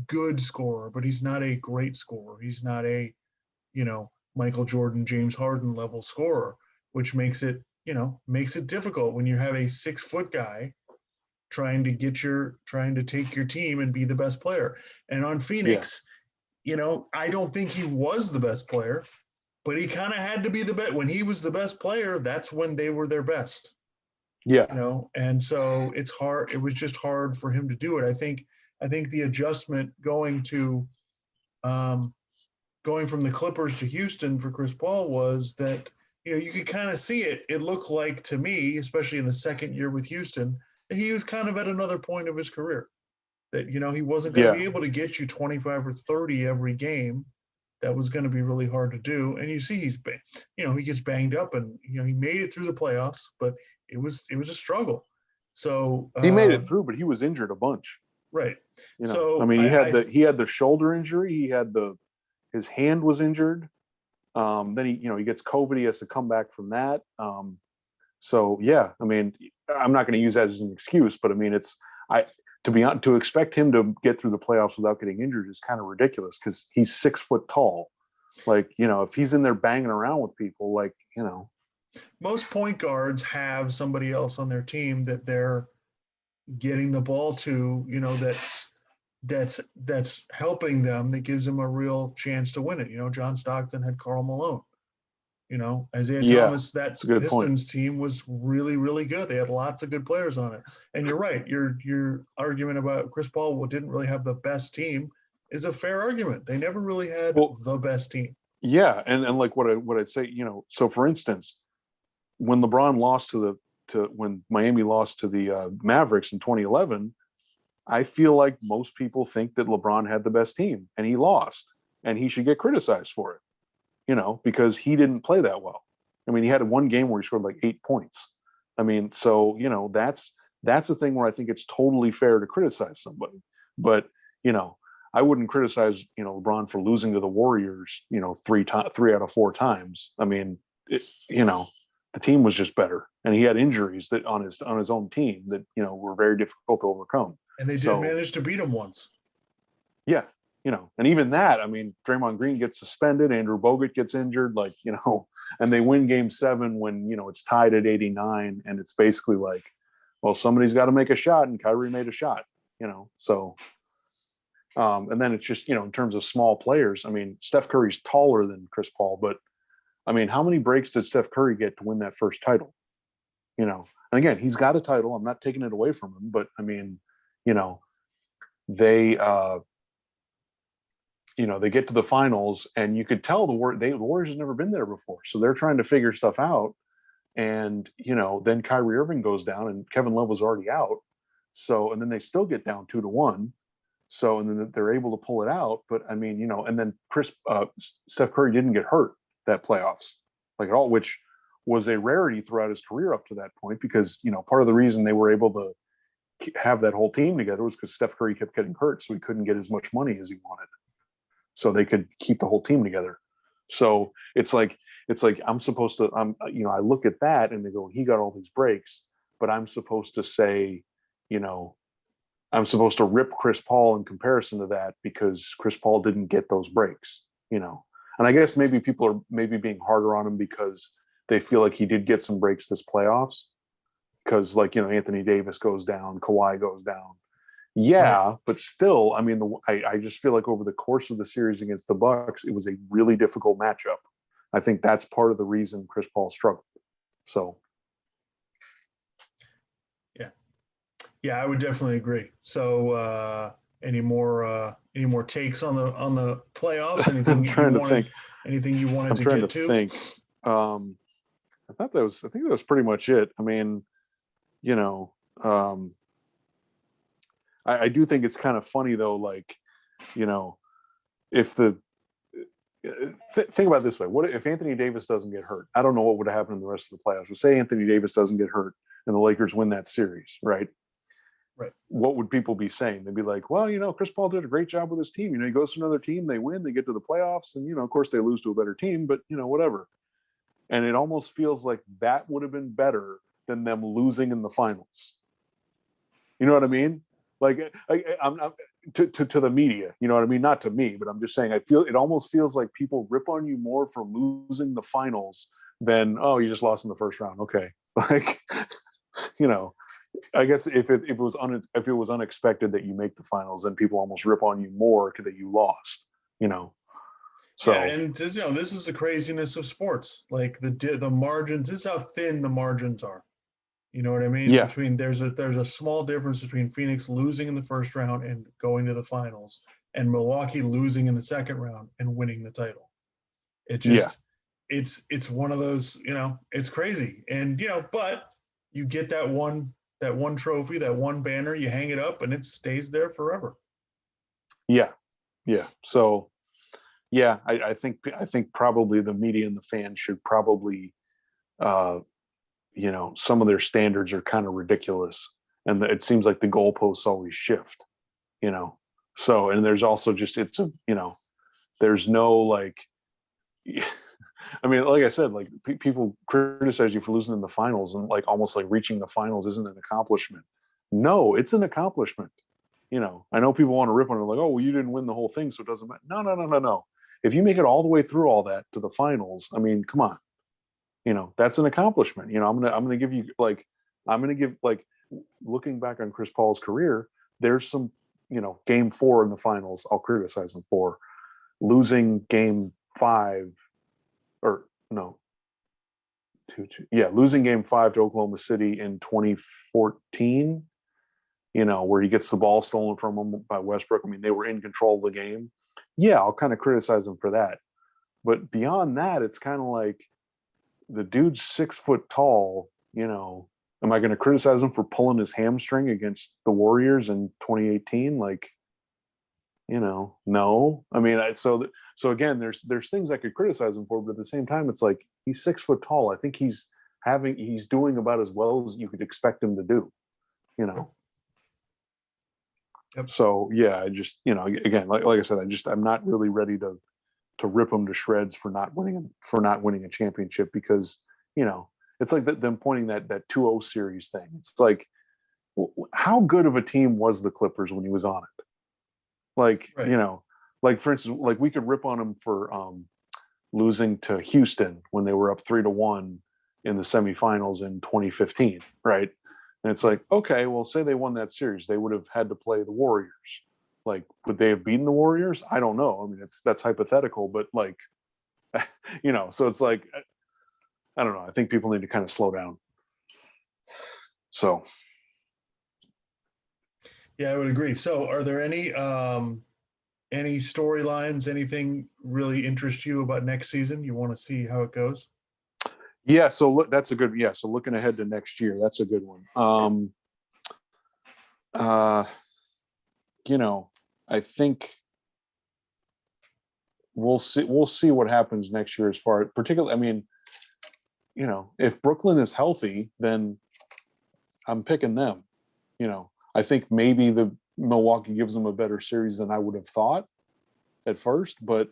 good scorer, but he's not a great scorer. He's not a, Michael Jordan, James Harden level scorer, which makes it difficult when you have a 6-foot guy trying to take your team and be the best player. And on Phoenix, I don't think he was the best player, but he kind of had to be the best. When he was the best player, that's when they were their best. Yeah. And so it's hard. It was just hard for him to do it. I think the adjustment going from the Clippers to Houston for Chris Paul was that, you could kind of see it. It looked like to me, especially in the second year with Houston, that he was kind of at another point of his career, that, he wasn't going to be able to get you 25 or 30 every game. That was going to be really hard to do. And you see, he gets banged up, and, he made it through the playoffs, but it was a struggle. So he made it through, but he was injured a bunch. Right. So I mean, he had the shoulder injury. He had his hand was injured. Then he gets COVID. He has to come back from that. So yeah, I mean, I'm not going to use that as an excuse, but I mean, to expect him to get through the playoffs without getting injured is kind of ridiculous, because he's 6 foot tall. Like, if he's in there banging around with people, like, most point guards have somebody else on their team that they're getting the ball to, that's helping them, that gives them a real chance to win it. John Stockton had Karl Malone. Isaiah Thomas, that Pistons team was really, really good. They had lots of good players on it. And you're right. Your argument about Chris Paul didn't really have the best team is a fair argument. They never really had the best team. Yeah, and like what I'd say, so for instance, when LeBron lost when Miami lost to the Mavericks in 2011, I feel like most people think that LeBron had the best team and he lost, and he should get criticized for it. Because he didn't play that well. I mean, he had one game where he scored like 8 points. I mean, so, that's the thing where I think it's totally fair to criticize somebody. But, I wouldn't criticize, LeBron for losing to the Warriors, 3 out of 4 times. I mean, the team was just better, and he had injuries that on his own team that, were very difficult to overcome. And they did manage to beat him once. Yeah. And even that, I mean, Draymond Green gets suspended, Andrew Bogut gets injured, like, and they win game 7 when, it's tied at 89. And it's basically like, well, somebody's got to make a shot, and Kyrie made a shot, so, and then it's just, in terms of small players, I mean, Steph Curry's taller than Chris Paul, but I mean, how many breaks did Steph Curry get to win that first title? And again, he's got a title. I'm not taking it away from him, but I mean, they get to the finals, and you could tell the Warriors have never been there before. So they're trying to figure stuff out. And, then Kyrie Irving goes down, and Kevin Love was already out. So, and then they still get down 2-1. So, and then they're able to pull it out. But I mean, and then Steph Curry didn't get hurt that playoffs, like at all, which was a rarity throughout his career up to that point, because, part of the reason they were able to have that whole team together was because Steph Curry kept getting hurt. So he couldn't get as much money as he wanted. So they could keep the whole team together. So it's like I'm supposed to, I look at that and they go, he got all these breaks, but I'm supposed to say, I'm supposed to rip Chris Paul in comparison to that because Chris Paul didn't get those breaks, and I guess maybe people are being harder on him because they feel like he did get some breaks this playoffs, because Anthony Davis goes down, Kawhi goes down. Yeah, right. But still, I mean, I just feel like over the course of the series against the Bucks, it was a really difficult matchup. I think that's part of the reason Chris Paul struggled. So, yeah, I would definitely agree. So, any more takes on the playoffs? Anything Anything you wanted to get to? Think. I think that was pretty much it. I mean, I do think it's kind of funny though, like, if think about it this way, what if Anthony Davis doesn't get hurt? I don't know what would happen in the rest of the playoffs. But say Anthony Davis doesn't get hurt and the Lakers win that series, right? Right. What would people be saying? They'd be like, well, Chris Paul did a great job with his team. He goes to another team, they win, they get to the playoffs, and of course they lose to a better team, but whatever. And it almost feels like that would have been better than them losing in the finals. You know what I mean? Like I'm to the media, you know what I mean? Not to me, but I'm just saying I feel it almost feels like people rip on you more for losing the finals than, oh, you just lost in the first round. Okay. Like, you know, I guess if it was unexpected that you make the finals, then people almost rip on you more that you lost, you know. So Yeah, and just, this is the craziness of sports. Like the margins, this is how thin the margins are. You know what I mean? yeah, Between there's a small difference between Phoenix losing in the first round and going to the finals, and Milwaukee losing in the second round and winning the title. It yeah, just it's one of those, it's crazy. And but you get that one trophy, that one banner, you hang it up and it stays there forever. yeah, yeah. So yeah, I think probably the media and the fans should probably uh some of their standards are kind of ridiculous, and it seems like the goalposts always shift, you know. So, and there's also just there's no like, I mean, like I said, like people criticize you for losing in the finals, and like almost like reaching the finals isn't an accomplishment. No, it's an accomplishment. You know, I know people want to rip on it like, oh, well, you didn't win the whole thing, so it doesn't matter. No, no, no, no, no. If you make it all the way through all that to the finals, I mean, come on, that's an accomplishment. I'm gonna give you like, I'm gonna give like, looking back on Chris Paul's career, there's some, game 4 in the finals I'll criticize him for. Losing game 5, or no, 2-2, yeah, losing game 5 to Oklahoma City in 2014, where he gets the ball stolen from him by Westbrook. I mean, they were in control of the game. Yeah, I'll kind of criticize him for that. But beyond that, it's kind of like, the dude's 6 foot tall. Am I going to criticize him for pulling his hamstring against the Warriors in 2018? Like, no. I mean, so again, there's things I could criticize him for, but at the same time, it's like, he's 6 foot tall. I think he's doing about as well as you could expect him to do. You know. Yep. So yeah, I just again, like I said, I'm not really ready to rip them to shreds for not winning a championship, because it's like them pointing that 2-0 series thing. It's like, how good of a team was the Clippers when he was on it? Like, Right. like for instance, like we could rip on them for losing to Houston when they were up 3-1 in the semifinals in 2015, right? And it's like, okay, well, say they won that series, they would have had to play the Warriors. Like, would they have beaten the Warriors? I don't know. I mean, that's hypothetical, but like, so it's like, I don't know. I think people need to kind of slow down. So, Yeah, I would agree. So, are there any storylines, anything really interest you about next season? You want to see how it goes? yeah. So look, that's a good. Yeah. So looking ahead to next year, that's a good one. Uh, I think we'll see. We'll see what happens next year, as far, particularly. I mean, if Brooklyn is healthy, then I'm picking them. I think maybe the Milwaukee gives them a better series than I would have thought at first, but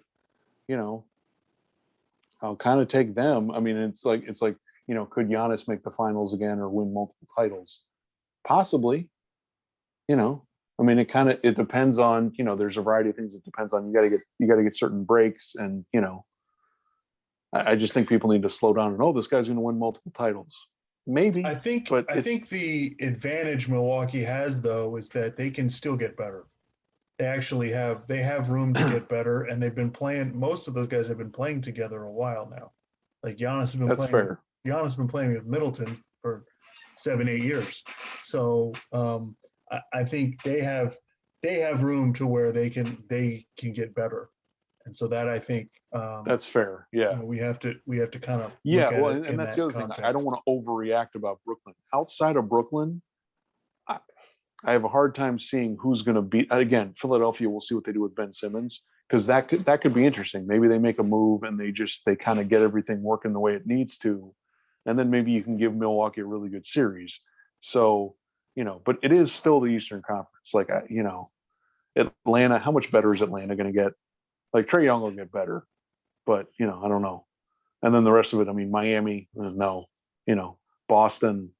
I'll kind of take them. I mean, it's like, could Giannis make the finals again or win multiple titles? Possibly. I mean, it depends on, there's a variety of things it depends on. You got to get certain breaks, and I just think people need to slow down and, oh, this guy's going to win multiple titles. Maybe, I think but I think the advantage Milwaukee has, though, is that they can still get better. They have room to get better, and they've been playing. Most of those guys have been playing together a while now. Like that's fair. Giannis has been playing with Middleton for 7-8 years. So I think they have room to where they can get better, and so that I think That's fair. Yeah. we have to kind of Yeah. look at Well, it and in that's the that other thing. I don't context. want to overreact about Brooklyn. Outside of Brooklyn, I, I have a hard time seeing who's going to be. Again, Philadelphia. We'll see what they do with Ben Simmons, because that could be interesting. Maybe they make a move and they kind of get everything working the way it needs to, and then maybe you can give Milwaukee a really good series. So, but it is still the Eastern Conference. Like, Atlanta. How much better is Atlanta going to get? Like, Trae Young will get better, but I don't know. And then the rest of it, I mean, Miami, no, Boston,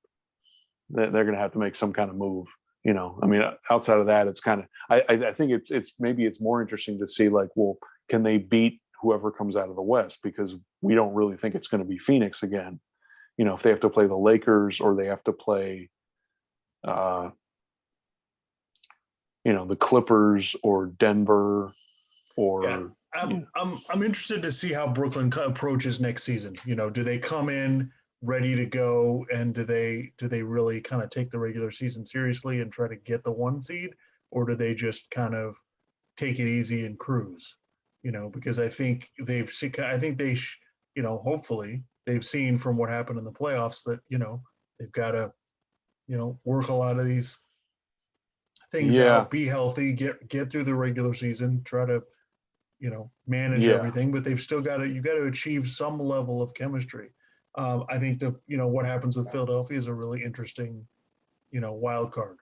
they're going to have to make some kind of move. I mean, outside of that, it's kind of, I think it's maybe it's more interesting to see like, well, can they beat whoever comes out of the West? Because we don't really think it's going to be Phoenix again. If they have to play the Lakers or they have to play, the Clippers or Denver or. Yeah, I'm interested to see how Brooklyn approaches next season. Do they come in ready to go, and do they really kind of take the regular season seriously and try to get the 1 seed, or do they just kind of take it easy and cruise? Because I think hopefully they've seen from what happened in the playoffs that they've got to work a lot of these things out, be healthy, get through the regular season, try to manage everything, but they've still got to, you got to achieve some level of chemistry. I think what happens with Philadelphia is a really interesting, wild card.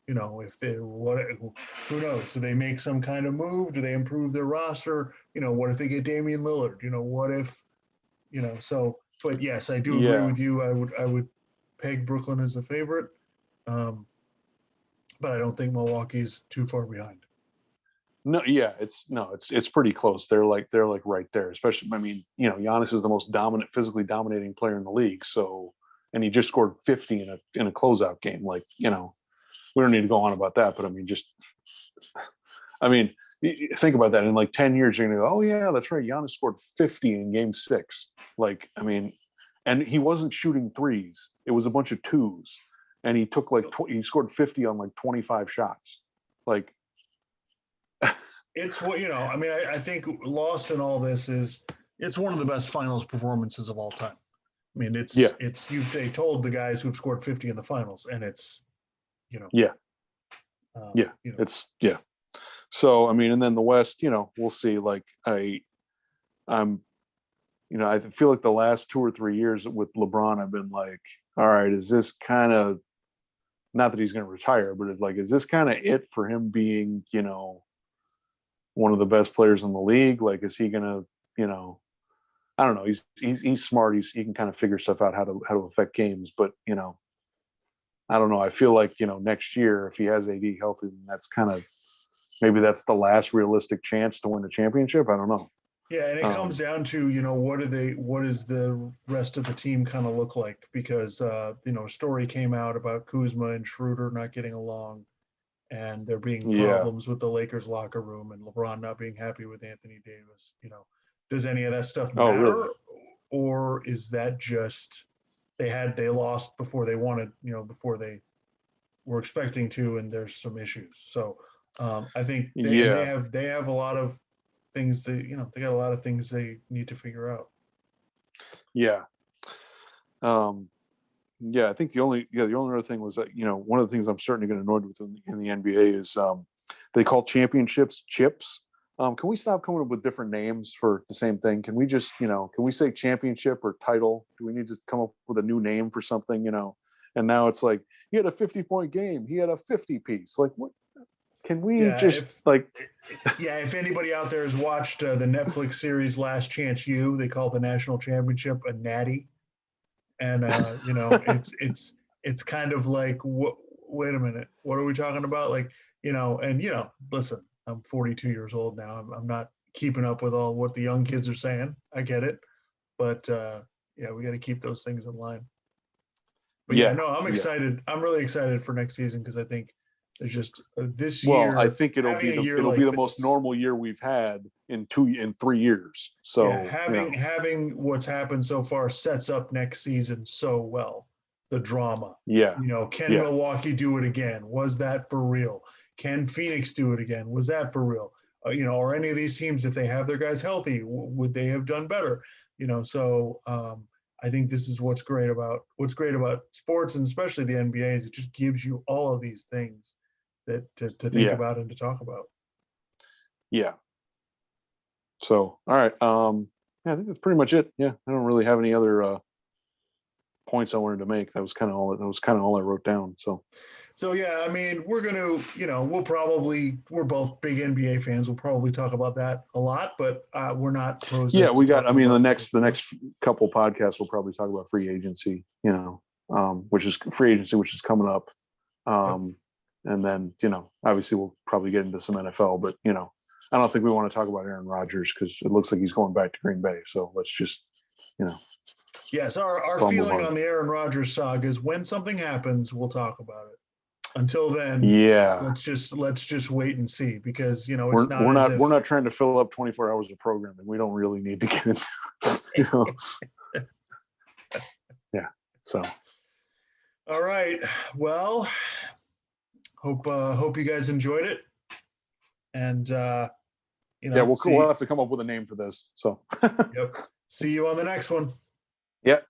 If they, who knows? Do they make some kind of move? Do they improve their roster? What if they get Damian Lillard? What if, so, but yes, I do agree with you. I would peg Brooklyn as the favorite. But I don't think Milwaukee's too far behind. No, yeah, it's pretty close. They're like right there. Especially, I mean, Giannis is the most physically dominating player in the league. So, and he just scored 50 in a closeout game. Like, we don't need to go on about that. But I mean, think about that. In like 10 years, you're gonna go, oh yeah, that's right. Giannis scored 50 in Game 6. Like, I mean, and he wasn't shooting threes. It was a bunch of twos, and he took like he scored 50 on like 25 shots. Like. It's what I mean. I think lost in all this is it's one of the best finals performances of all time. I mean, they told the guys who've scored 50 in the finals, and it's it's So I mean, and then the West, we'll see. Like I feel like the last 2 or 3 years with LeBron, I've been like, all right, is this kind of, not that he's going to retire, but it's like, is this kind of it for him being, one of the best players in the league? Like, is he gonna, I don't know. He's smart. He can kind of figure stuff out how to affect games. But I don't know. I feel like next year, if he has AD healthy, then that's kind of, maybe that's the last realistic chance to win a championship. I don't know. Yeah, and it comes down to what does the rest of the team kind of look like? Because a story came out about Kuzma and Schroeder not getting along. And there being problems with the Lakers locker room and LeBron not being happy with Anthony Davis. Does any of that stuff matter? Really? Or is that just they lost before they wanted, before they were expecting to, and there's some issues. So I think they have a lot of things they got a lot of things they need to figure out. Yeah. Yeah, I think the only other thing was that, one of the things I'm starting to get annoyed with in the NBA is they call championships chips. Can we stop coming up with different names for the same thing? Can we just, can we say championship or title? Do we need to come up with a new name for something, And now it's like, he had a 50-point game. He had a 50 piece. Like, what? Can we if anybody out there has watched the Netflix series Last Chance U, they call the national championship a natty. And it's kind of like, wait a minute, what are we talking about? Like, listen, I'm 42 years old now. I'm not keeping up with all what the young kids are saying. I get it, but we got to keep those things in line. But I'm excited. I'm really excited for next season because I think there's just this year. Well, I think it'll be the most normal year we've had in 3 years. So having what's happened so far sets up next season so well. The drama. Yeah. Can Milwaukee do it again? Was that for real? Can Phoenix do it again? Was that for real? Or any of these teams, if they have their guys healthy, would they have done better? So I think this is what's great about sports, and especially the NBA, is it just gives you all of these things that to think about and to talk about. Yeah. So, all right. I think that's pretty much it. Yeah. I don't really have any other points I wanted to make. That was kind of all. That was kind of all I wrote down. So yeah, I mean, we're both big NBA fans. We'll probably talk about that a lot, but we're not pros. Yeah, we got. I mean, the next couple podcasts we'll probably talk about free agency. Which is free agency, which is coming up. And then obviously we'll probably get into some NFL, but I don't think we want to talk about Aaron Rodgers because it looks like he's going back to Green Bay. So let's just Yes, our feeling on the Aaron Rodgers saga is when something happens, we'll talk about it. Until then, let's just wait and see because we're not trying to fill up 24 hours of programming. We don't really need to get into yeah. So all right. Well, hope you guys enjoyed it. And we'll have to come up with a name for this. So yep. See you on the next one. Yep.